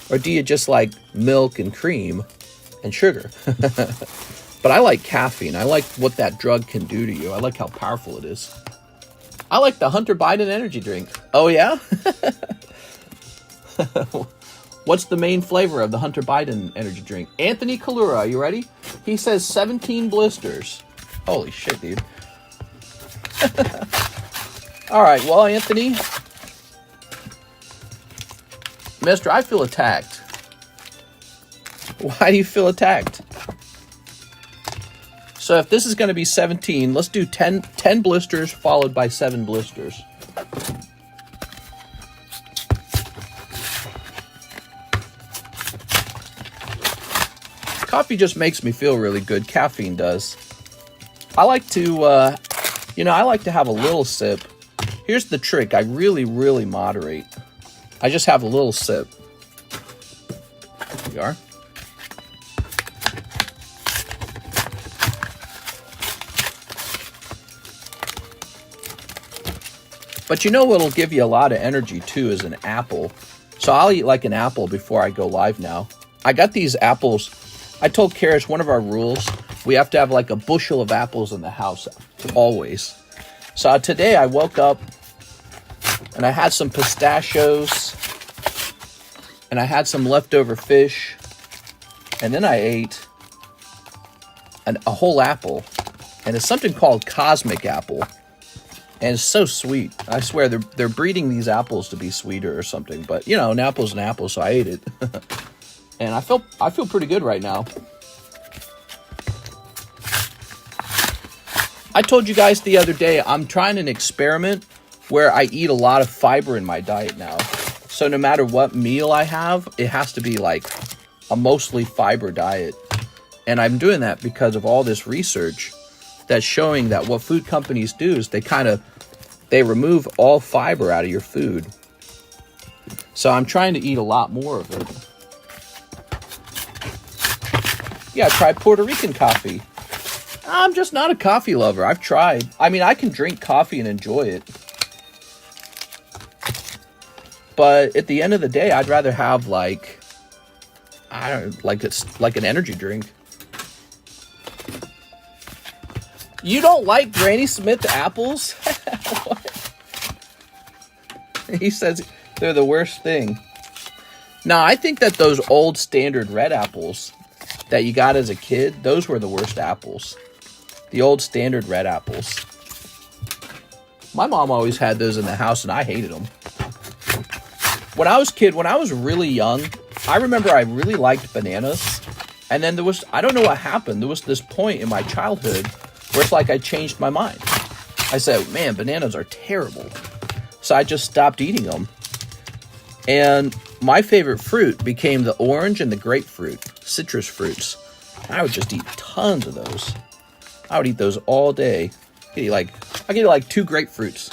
Or do you just like milk and cream and sugar? But I like caffeine. I like what that drug can do to you. I like how powerful it is. I like the Hunter Biden energy drink. Oh, yeah? What's the main flavor of the Hunter Biden energy drink? Anthony Kalura, are you ready? He says 17 blisters. Holy shit, dude. All right, well, Anthony. Mister, I feel attacked. Why do you feel attacked? So if this is going to be 17, let's do 10 blisters followed by 7 blisters. Coffee just makes me feel really good. Caffeine does. I like to, I like to have a little sip. Here's the trick. I really, really moderate. I just have a little sip. Here we are. But you know what'll give you a lot of energy too is an apple. So I'll eat like an apple before I go live now. I got these apples. I told Karis one of our rules, we have to have like a bushel of apples in the house, always. So today I woke up and I had some pistachios and I had some leftover fish. And then I ate a whole apple. And it's something called cosmic apple. And it's so sweet. I swear they're breeding these apples to be sweeter or something. But you know, an apple's an apple, so I ate it. And I feel pretty good right now. I told you guys the other day I'm trying an experiment where I eat a lot of fiber in my diet now. So no matter what meal I have, it has to be like a mostly fiber diet. And I'm doing that because of all this research that's showing that what food companies do is they remove all fiber out of your food. So I'm trying to eat a lot more of it. Yeah, try Puerto Rican coffee. I'm just not a coffee lover. I've tried. I mean, I can drink coffee and enjoy it. But at the end of the day, I'd rather have like, I don't like it's like an energy drink. You don't like Granny Smith apples? What? He says they're the worst thing. No, I think that those old standard red apples that you got as a kid, those were the worst apples. The old standard red apples. My mom always had those in the house, and I hated them. When I was a kid, when I was really young, I remember I really liked bananas. And then I don't know what happened. There was this point in my childhood where it's like I changed my mind. I said, man, bananas are terrible. So I just stopped eating them. And my favorite fruit became the orange and the grapefruit, citrus fruits. I would just eat tons of those. I would eat those all day. I could eat like 2 grapefruits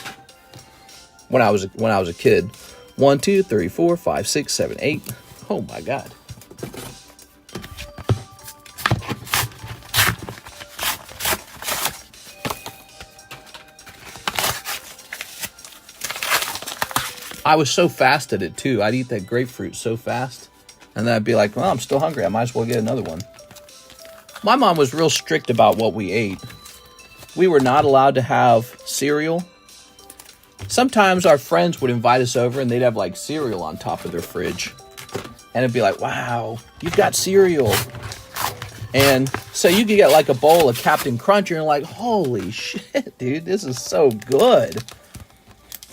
when I was a kid. 1, 2, 3, 4, 5, 6, 7, 8. Oh my God. I was so fast at it too. I'd eat that grapefruit so fast. And then I'd be like, well, I'm still hungry. I might as well get another one. My mom was real strict about what we ate. We were not allowed to have cereal. Sometimes our friends would invite us over and they'd have like cereal on top of their fridge. And it'd be like, wow, you've got cereal. And so you could get like a bowl of Captain Crunch and you're like, holy shit, dude, this is so good.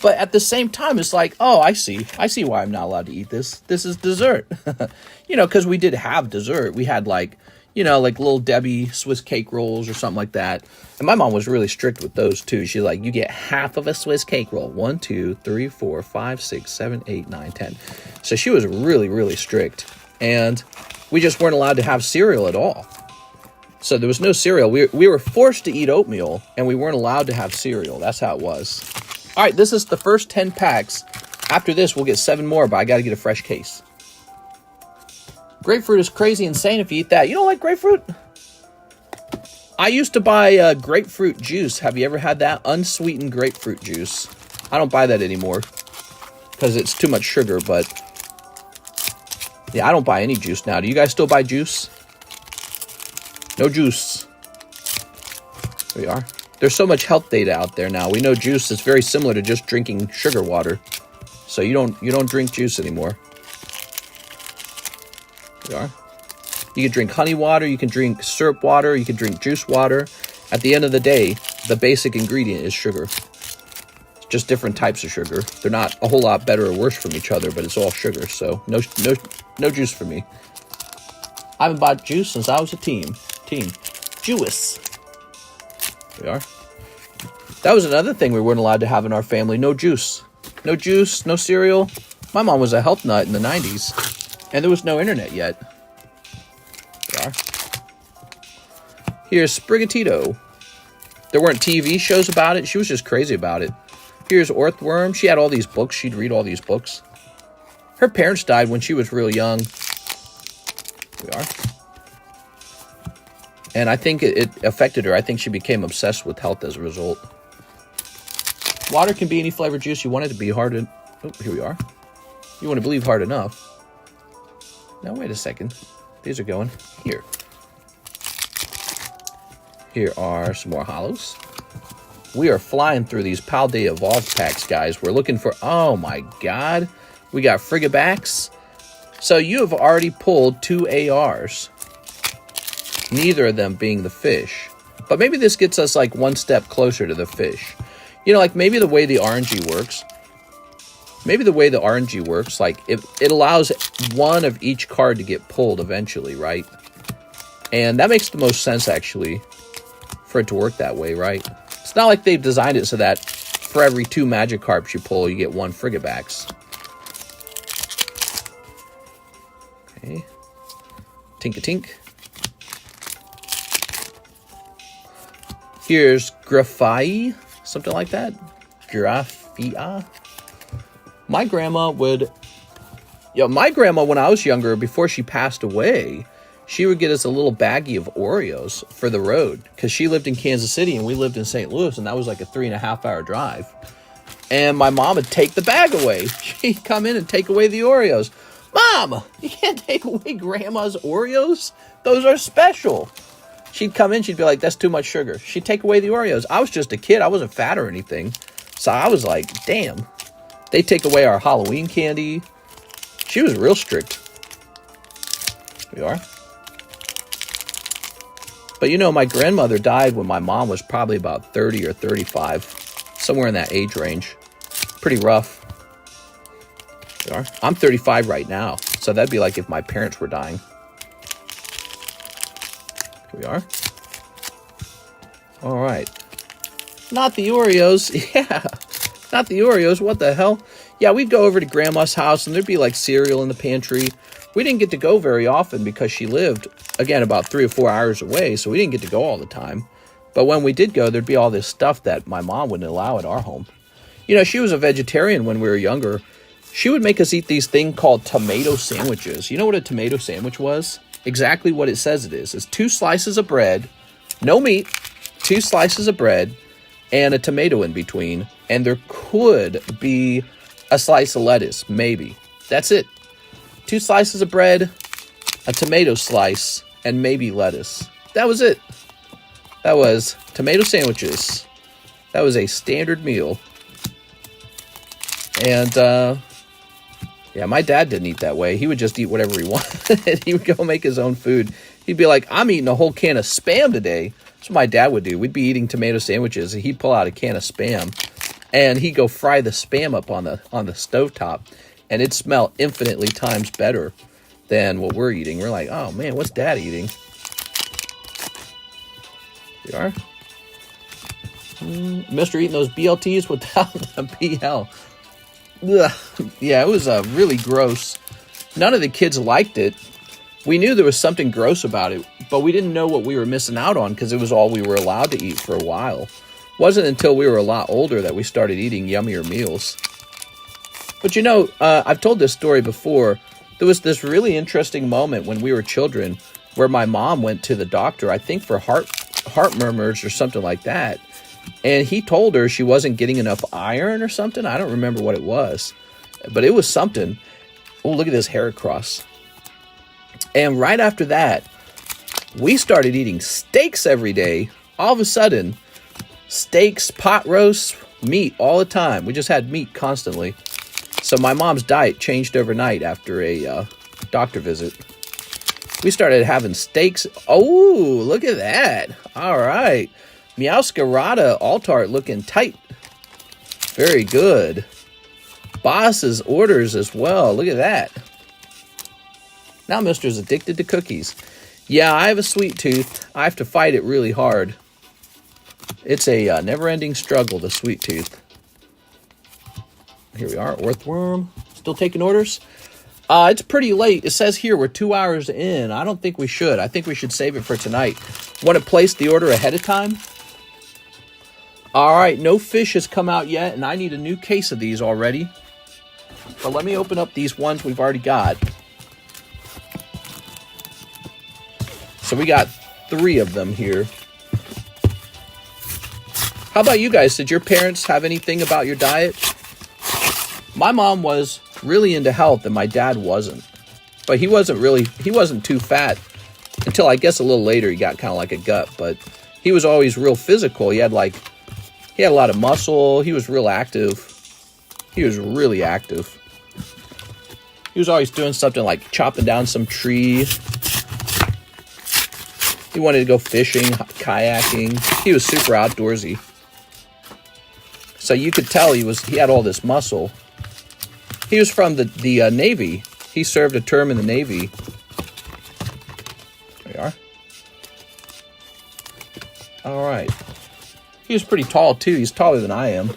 But at the same time, it's like, oh, I see why I'm not allowed to eat this. This is dessert. Because we did have dessert. We had like Little Debbie Swiss cake rolls or something like that. And my mom was really strict with those too. She's like, you get half of a Swiss cake roll. 1, 2, 3, 4, 5, 6, 7, 8, 9, 10. So she was really, really strict. And we just weren't allowed to have cereal at all. So there was no cereal. We were forced to eat oatmeal, and we weren't allowed to have cereal. That's how it was. All right, this is the first 10 packs. After this, we'll get 7 more, but I got to get a fresh case. Grapefruit is crazy insane if you eat that. You don't like grapefruit? I used to buy grapefruit juice. Have you ever had that? Unsweetened grapefruit juice. I don't buy that anymore because it's too much sugar, but yeah, I don't buy any juice now. Do you guys still buy juice? No juice. There we are. There's so much health data out there now. We know juice is very similar to just drinking sugar water. So you don't drink juice anymore. There we are. You can drink honey water, you can drink syrup water, you can drink juice water. At the end of the day, the basic ingredient is sugar. It's just different types of sugar. They're not a whole lot better or worse from each other, but it's all sugar. So no juice for me. I haven't bought juice since I was a teen. Juice. There we are. That was another thing we weren't allowed to have in our family. No juice. No juice, no cereal. My mom was a health nut in the 90s. And there was no internet yet. There we are. Here's Sprigatito. There weren't TV shows about it. She was just crazy about it. Here's Earthworm. She had all these books. She'd read all these books. Her parents died when she was real young. There we are. And I think it affected her. I think she became obsessed with health as a result. Water can be any flavored juice you want it to be. Oh, here we are. You want to believe hard enough. Now, wait a second. These are going here. Here are some more holos. We are flying through these Paldea Evolved packs, guys. We're looking for... Oh, my God. We got Frigabacks. So you have already pulled 2 ARs. Neither of them being the fish. But maybe this gets us like one step closer to the fish. You know, like maybe the way the RNG works. Maybe the way the RNG works, like it allows one of each card to get pulled eventually, right? And that makes the most sense, actually, for it to work that way, right? It's not like they've designed it so that for every 2 Magikarps you pull, you get 1 Frigabax. Okay. Tink-a-tink. Here's Graphai, something like that. Graphia. My grandma would... my grandma, when I was younger, before she passed away, she would get us a little baggie of Oreos for the road. Because she lived in Kansas City and we lived in St. Louis, and that was like a 3.5-hour drive. And my mom would take the bag away. She'd come in and take away the Oreos. Mom, you can't take away Grandma's Oreos? Those are special. She'd come in, she'd be like, that's too much sugar. She'd take away the Oreos. I was just a kid. I wasn't fat or anything. So I was like, damn. They take away our Halloween candy. She was real strict. Here we are. But you know, my grandmother died when my mom was probably about 30 or 35. Somewhere in that age range. Pretty rough. Here we are. I'm 35 right now. So that'd be like if my parents were dying. Here we are. All right. Not the Oreos. Yeah. Not the Oreos. What the hell? Yeah, we'd go over to Grandma's house and there'd be like cereal in the pantry. We didn't get to go very often because she lived, again, about 3 or 4 hours away. So we didn't get to go all the time. But when we did go, there'd be all this stuff that my mom wouldn't allow at our home. You know, she was a vegetarian when we were younger. She would make us eat these things called tomato sandwiches. You know what a tomato sandwich was? Exactly what it says it is. It's 2 slices of bread, no meat, 2 slices of bread, and a tomato in between. And there could be a slice of lettuce, maybe. That's it. 2 slices of bread, a tomato slice, and maybe lettuce. That was it. That was tomato sandwiches. That was a standard meal. And, yeah, my dad didn't eat that way. He would just eat whatever he wanted. He would go make his own food. He'd be like, I'm eating a whole can of Spam today. That's what my dad would do. We'd be eating tomato sandwiches, and he'd pull out a can of Spam, and he'd go fry the Spam up on the stovetop, and it'd smell infinitely times better than what we're eating. We're like, oh, man, what's Dad eating? Here we are. Mr. eating those BLTs without the BL. Ugh. Yeah, it was really gross. None of the kids liked it. We knew there was something gross about it, but we didn't know what we were missing out on because it was all we were allowed to eat for a while. It wasn't until we were a lot older that we started eating yummier meals. But you know, I've told this story before. There was this really interesting moment when we were children where my mom went to the doctor, I think for heart murmurs or something like that. And he told her she wasn't getting enough iron or something. I don't remember what it was, but it was something. Oh, look at this hair cross. And right after that, we started eating steaks every day. All of a sudden, steaks, pot roasts, meat all the time. We just had meat constantly. So my mom's diet changed overnight after a doctor visit. We started having steaks. Oh, look at that. All right. Meowscarada Altart looking tight. Very good. Boss's orders as well. Look at that. Now Mr.'s addicted to cookies. Yeah, I have a sweet tooth. I have to fight it really hard. It's a never-ending struggle, the sweet tooth. Here we are, Earthworm. Still taking orders? It's pretty late. It says here we're 2 hours in. I don't think we should. I think we should save it for tonight. Want to place the order ahead of time? All right, no fish has come out yet, and I need a new case of these already. But let me open up these ones we've already got. So we got 3 of them here. How about you guys? Did your parents have anything about your diet? My mom was really into health and my dad wasn't. But he wasn't too fat until I guess a little later he got kind of like a gut. But he was always real physical. He had a lot of muscle. He was real active. He was really active. He was always doing something like chopping down some tree. He wanted to go fishing, kayaking. He was super outdoorsy. So you could tell he had all this muscle. He was from the Navy. He served a term in the Navy. There we are. All right. He was pretty tall, too. He's taller than I am.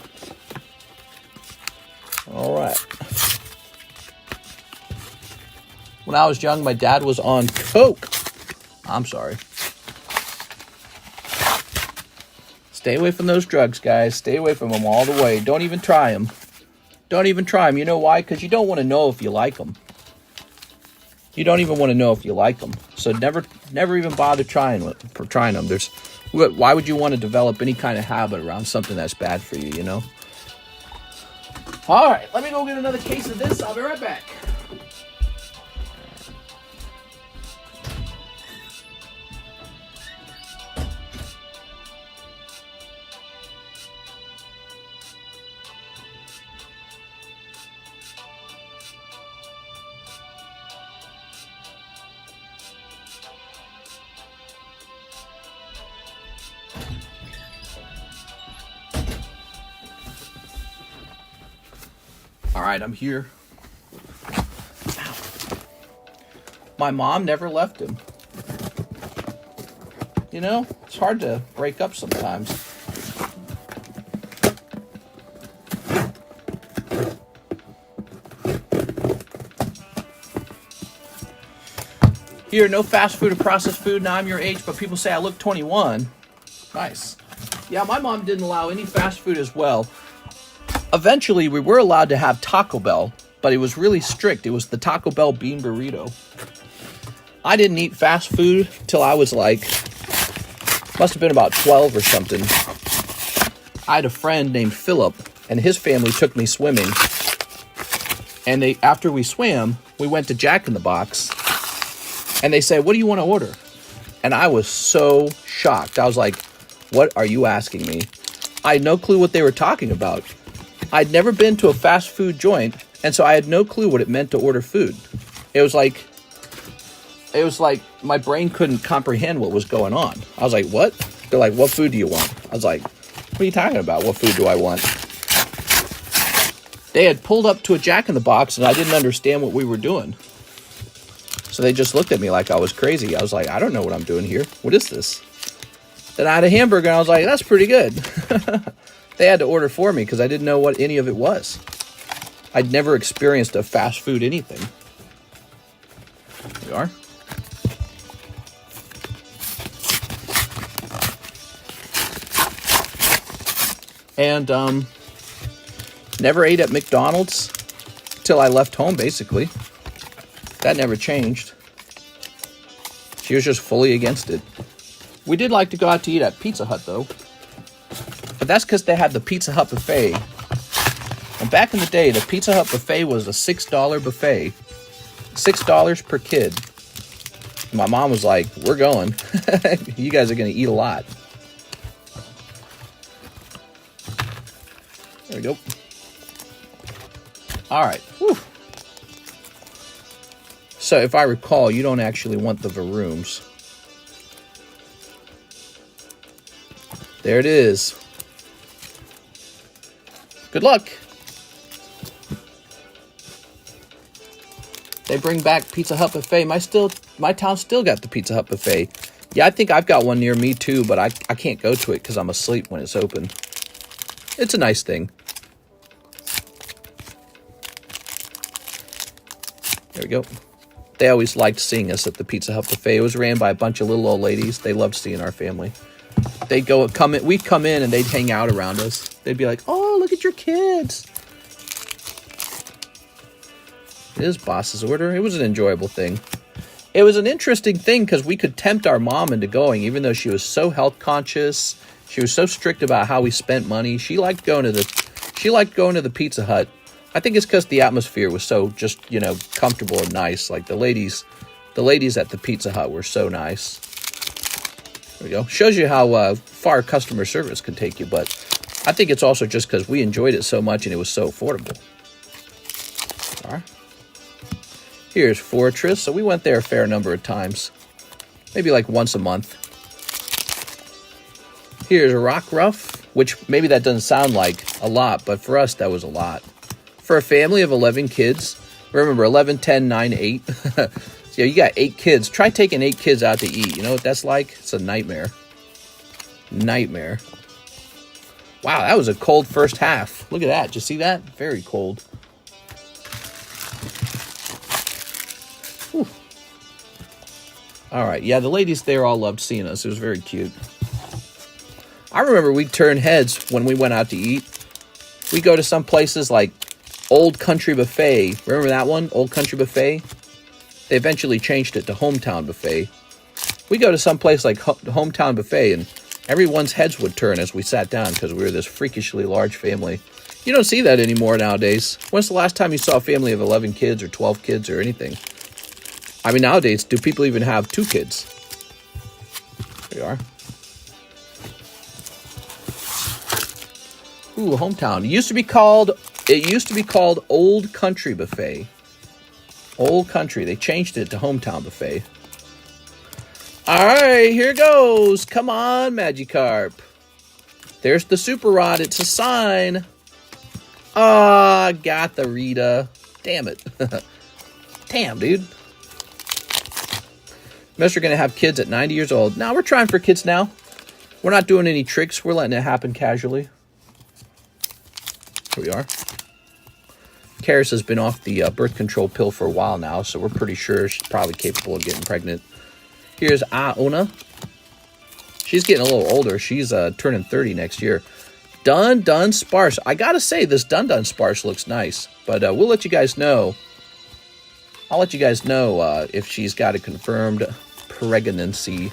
All right. When I was young, my dad was on coke. I'm sorry. Stay away from those drugs, guys. Stay away from them all the way. Don't even try them. Don't even try them. You know why? Because you don't want to know if you like them. You don't even want to know if you like them. So never even bother trying them. Why would you want to develop any kind of habit around something that's bad for you, you know? All right, let me go get another case of this. I'll be right back. All right, I'm here. Ow. My mom never left him. You know, it's hard to break up sometimes. Here, no fast food or processed food. Now I'm your age, but people say I look 21. Nice. Yeah, my mom didn't allow any fast food as well. Eventually, we were allowed to have Taco Bell, but it was really strict. It was the Taco Bell bean burrito. I didn't eat fast food till I was like, must have been about 12 or something. I had a friend named Philip, and his family took me swimming. And after we swam, we went to Jack in the Box, and they said, "What do you want to order?" And I was so shocked. I was like, "What are you asking me?" I had no clue what they were talking about. I'd never been to a fast food joint, and so I had no clue what it meant to order food. It was like my brain couldn't comprehend what was going on. I was like, "What?" They're like, "What food do you want?" I was like, "What are you talking about? What food do I want?" They had pulled up to a Jack in the Box, and I didn't understand what we were doing. So they just looked at me like I was crazy. I was like, "I don't know what I'm doing here. What is this?" Then I had a hamburger, and I was like, "That's pretty good." They had to order for me because I didn't know what any of it was. I'd never experienced a fast food anything. Here we are. And never ate at McDonald's till I left home, basically. That never changed. She was just fully against it. We did like to go out to eat at Pizza Hut, though. But that's because they had the Pizza Hut buffet. And back in the day, the Pizza Hut buffet was a $6 buffet. $6 per kid. My mom was like, "We're going. You guys are going to eat a lot." There we go. All right. Whew. So if I recall, you don't actually want the varooms. There it is. Good luck. They bring back Pizza Hut buffet. My town still got the Pizza Hut buffet. Yeah, I think I've got one near me too, but I can't go to it because I'm asleep when it's open. It's a nice thing. There we go. They always liked seeing us at the Pizza Hut buffet. It was ran by a bunch of little old ladies. They loved seeing our family. We'd come in and they'd hang out around us. They'd be like, "Oh, look at your kids." It is boss's order. It was an enjoyable thing. It was an interesting thing because we could tempt our mom into going, even though she was so health conscious. She was so strict about how we spent money. She liked going to the Pizza Hut. I think it's because the atmosphere was so just, comfortable and nice. Like the ladies at the Pizza Hut were so nice. There we go. Shows you how far customer service can take you, but I think it's also just because we enjoyed it so much and it was so affordable. All right. Here's Fortress. So we went there a fair number of times. Maybe like once a month. Here's Rockruff, which maybe that doesn't sound like a lot, but for us, that was a lot. For a family of 11 kids, remember 11, 10, 9, 8. So you got 8 kids. Try taking 8 kids out to eat. You know what that's like? It's a nightmare. Nightmare. Wow, that was a cold first half. Look at that. Did you see that? Very cold. Whew. All right. Yeah, the ladies there all loved seeing us. It was very cute. I remember we'd turn heads when we went out to eat. We go to some places like Old Country Buffet. Remember that one? Old Country Buffet? They eventually changed it to Hometown Buffet. We go to some place like Hometown Buffet, and everyone's heads would turn as we sat down because we were this freakishly large family. You don't see that anymore nowadays. When's the last time you saw a family of 11 kids or 12 kids or anything? I mean, nowadays, do people even have 2 kids? There you are. Ooh, Hometown. It used to be called Old Country Buffet. Old Country. They changed it to Hometown Buffet. All right, here goes. Come on, Magikarp. There's the Super Rod. It's a sign. Ah, got the Rita. Damn it. Damn, dude. Unless you're going to have kids at 90 years old. Now, we're trying for kids now. We're not doing any tricks. We're letting it happen casually. Here we are. Karis has been off the birth control pill for a while now, so we're pretty sure she's probably capable of getting pregnant. Here's Aona. She's getting a little older. She's turning 30 next year. Dun Sparse. I gotta say, this Dun Sparse looks nice, but we'll let you guys know. I'll let you guys know if she's got a confirmed pregnancy.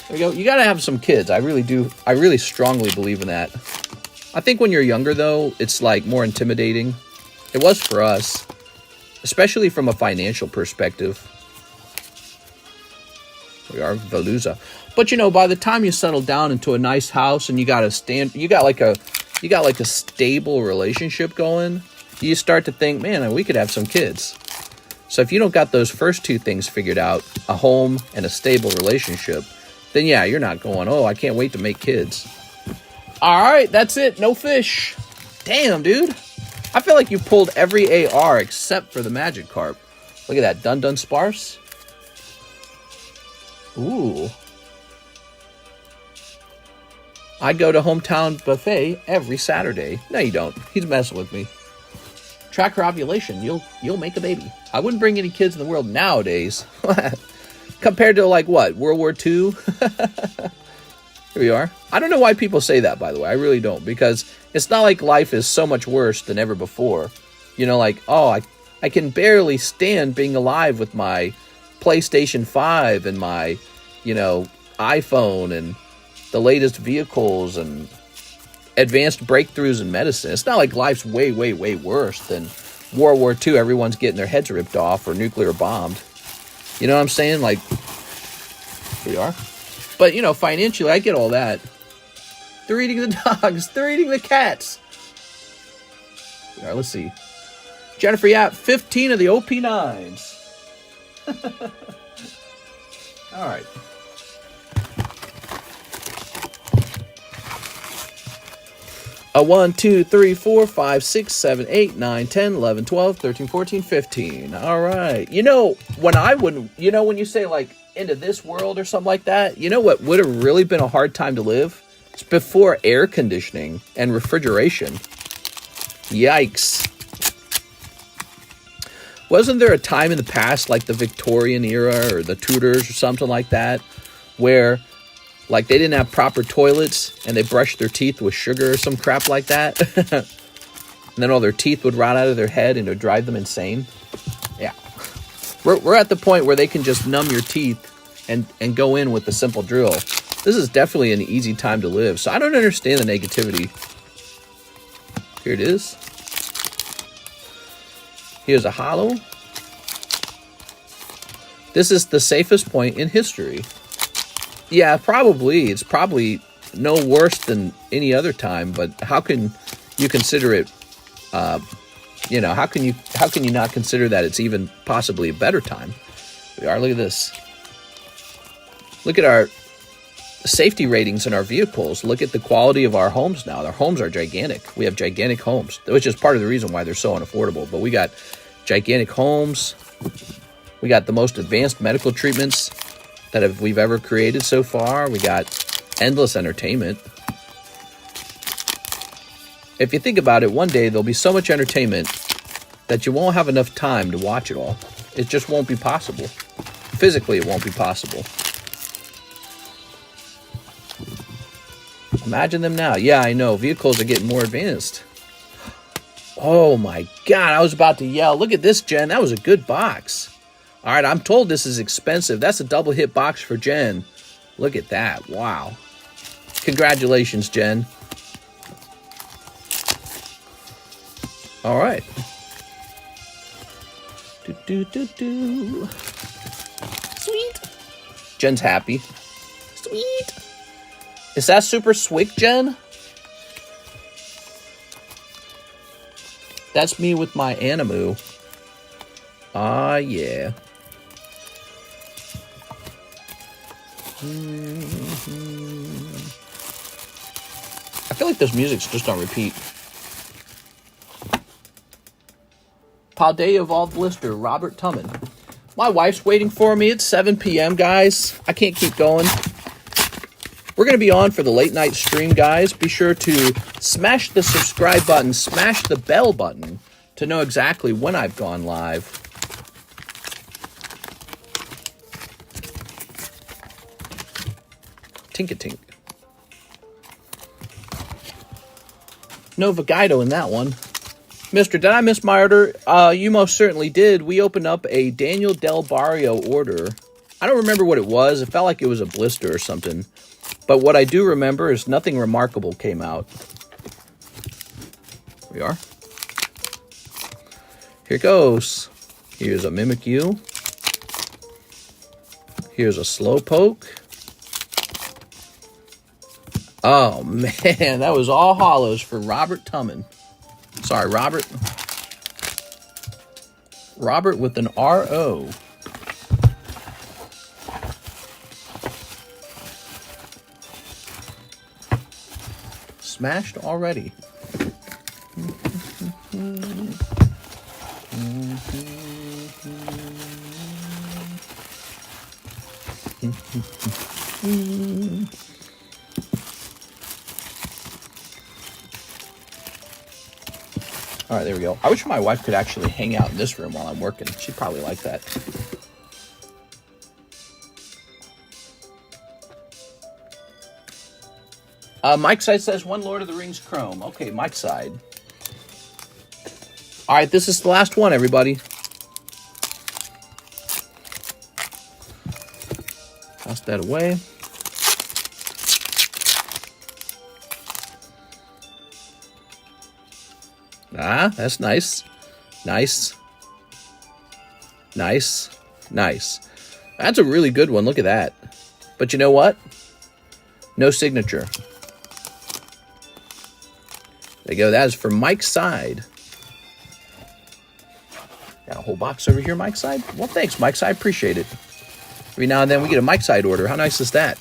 There you go. You gotta have some kids. I really do. I really strongly believe in that. I think when you're younger, though, it's like more intimidating. It was for us, especially from a financial perspective. We are Veluza. But you know, by the time you settle down into a nice house and you got like a stable relationship going, you start to think, man, we could have some kids. So if you don't got those first 2 things figured out, a home and a stable relationship, then yeah, you're not going, oh, I can't wait to make kids. All right, that's it. No fish. Damn, dude. I feel like you pulled every AR except for the Magikarp. Look at that. Dun Sparse. Ooh. I go to Hometown Buffet every Saturday. No, you don't. He's messing with me. Track her ovulation. You'll make a baby. I wouldn't bring any kids in the world nowadays. Compared to, like, what? World War II? Here we are. I don't know why people say that, by the way. I really don't. Because it's not like life is so much worse than ever before. You know, like, oh, I can barely stand being alive with my PlayStation 5 and my, you know, iPhone and the latest vehicles and advanced breakthroughs in medicine. It's not like life's way, way, way worse than World War II. Everyone's getting their heads ripped off or nuclear bombed. You know what I'm saying? Like, here we are. But, you know, financially, I get all that. They're eating the dogs. They're eating the cats. All right, let's see. Jennifer Yap, 15 of the OP9s. All right. A 1, 2, 3, 4, 5, 6, 7, 8, 9, 10, 11, 12, 13, 14, 15. All right. You know, when you say like into this world or something like that, you know what would have really been a hard time to live? It's before air conditioning and refrigeration. Yikes. Wasn't there a time in the past, like the Victorian era or the Tudors or something like that, where like they didn't have proper toilets and they brushed their teeth with sugar or some crap like that? And then all their teeth would rot out of their head and it would drive them insane? Yeah. We're at the point where they can just numb your teeth and go in with the simple drill. This is definitely an easy time to live. So I don't understand the negativity. Here it is. Here's a holo. This is the safest point in history. Yeah, probably. It's probably no worse than any other time, but how can you consider it, how can you not consider that it's even possibly a better time? We are. Look at this. Look at our safety ratings in our vehicles. Look at the quality of our homes now. Our homes are gigantic. We have gigantic homes, which is part of the reason why they're so unaffordable. But we got gigantic homes. We got the most advanced medical treatments that we've ever created so far. We got endless entertainment. If you think about it, one day there'll be so much entertainment that you won't have enough time to watch it all. It just won't be possible. Physically, it won't be possible. Imagine them now. Yeah, I know. Vehicles are getting more advanced. Oh my god, I was about to yell. Look at this, Jen. That was a good box. All right, I'm told this is expensive. That's a double hit box for Jen. Look at that. Wow. Congratulations, Jen. All right. Sweet. Jen's happy. Sweet. Is that Super Swick, Jen? That's me with my Animu. Ah, yeah. I feel like this music's just on repeat. Paldea Evolved Blister, Robert Tumman. My wife's waiting for me. It's 7 p.m., guys. I can't keep going. We're going to be on for the late night stream, guys. Be sure to smash the subscribe button, smash the bell button to know exactly when I've gone live. Tink-a-tink. No Vagito in that one. Mister, did I miss my order? You most certainly did. We opened up a Daniel Del Barrio order. I don't remember what it was. It felt like it was a blister or something. But what I do remember is nothing remarkable came out. Here we are. Here goes. Here's a Mimikyu. Here's a Slowpoke. Oh, man. That was all holos for Robert Tumman. Sorry, Robert. Robert with an R-O. Smashed already. All right, there we go. I wish my wife could actually hang out in this room while I'm working. She'd probably like that. Mike's side says one Lord of the Rings Chrome. Okay, Mike's side. All right, this is the last one, everybody. Toss that away. Ah, that's nice. Nice. Nice. Nice. That's a really good one. Look at that. But you know what? No signature. There you go. That is for Mike's side. Got a whole box over here, Mike's side? Well, thanks, Mike's side. Appreciate it. Every now and then we get a Mike's side order. How nice is that?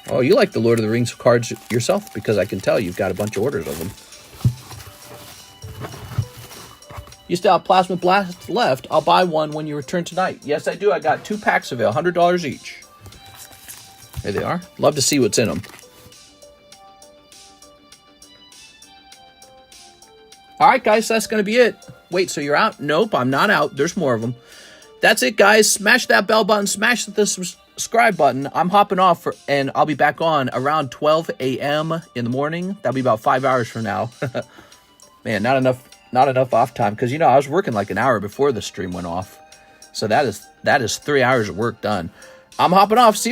Oh, you like the Lord of the Rings cards yourself? Because I can tell you've got a bunch of orders of them. You still have Plasma Blast left. I'll buy one when you return tonight. Yes, I do. I got 2 packs of it, $100 each. There they are. Love to see what's in them. All right, guys, that's going to be it. Wait, so you're out? Nope, I'm not out. There's more of them. That's it, guys. Smash that bell button. Smash the subscribe button. I'm hopping off, and I'll be back on around 12 a.m. in the morning. That'll be about 5 hours from now. Man, not enough off time, because, you know, I was working like an hour before the stream went off. So that is 3 hours of work done. I'm hopping off. See you later.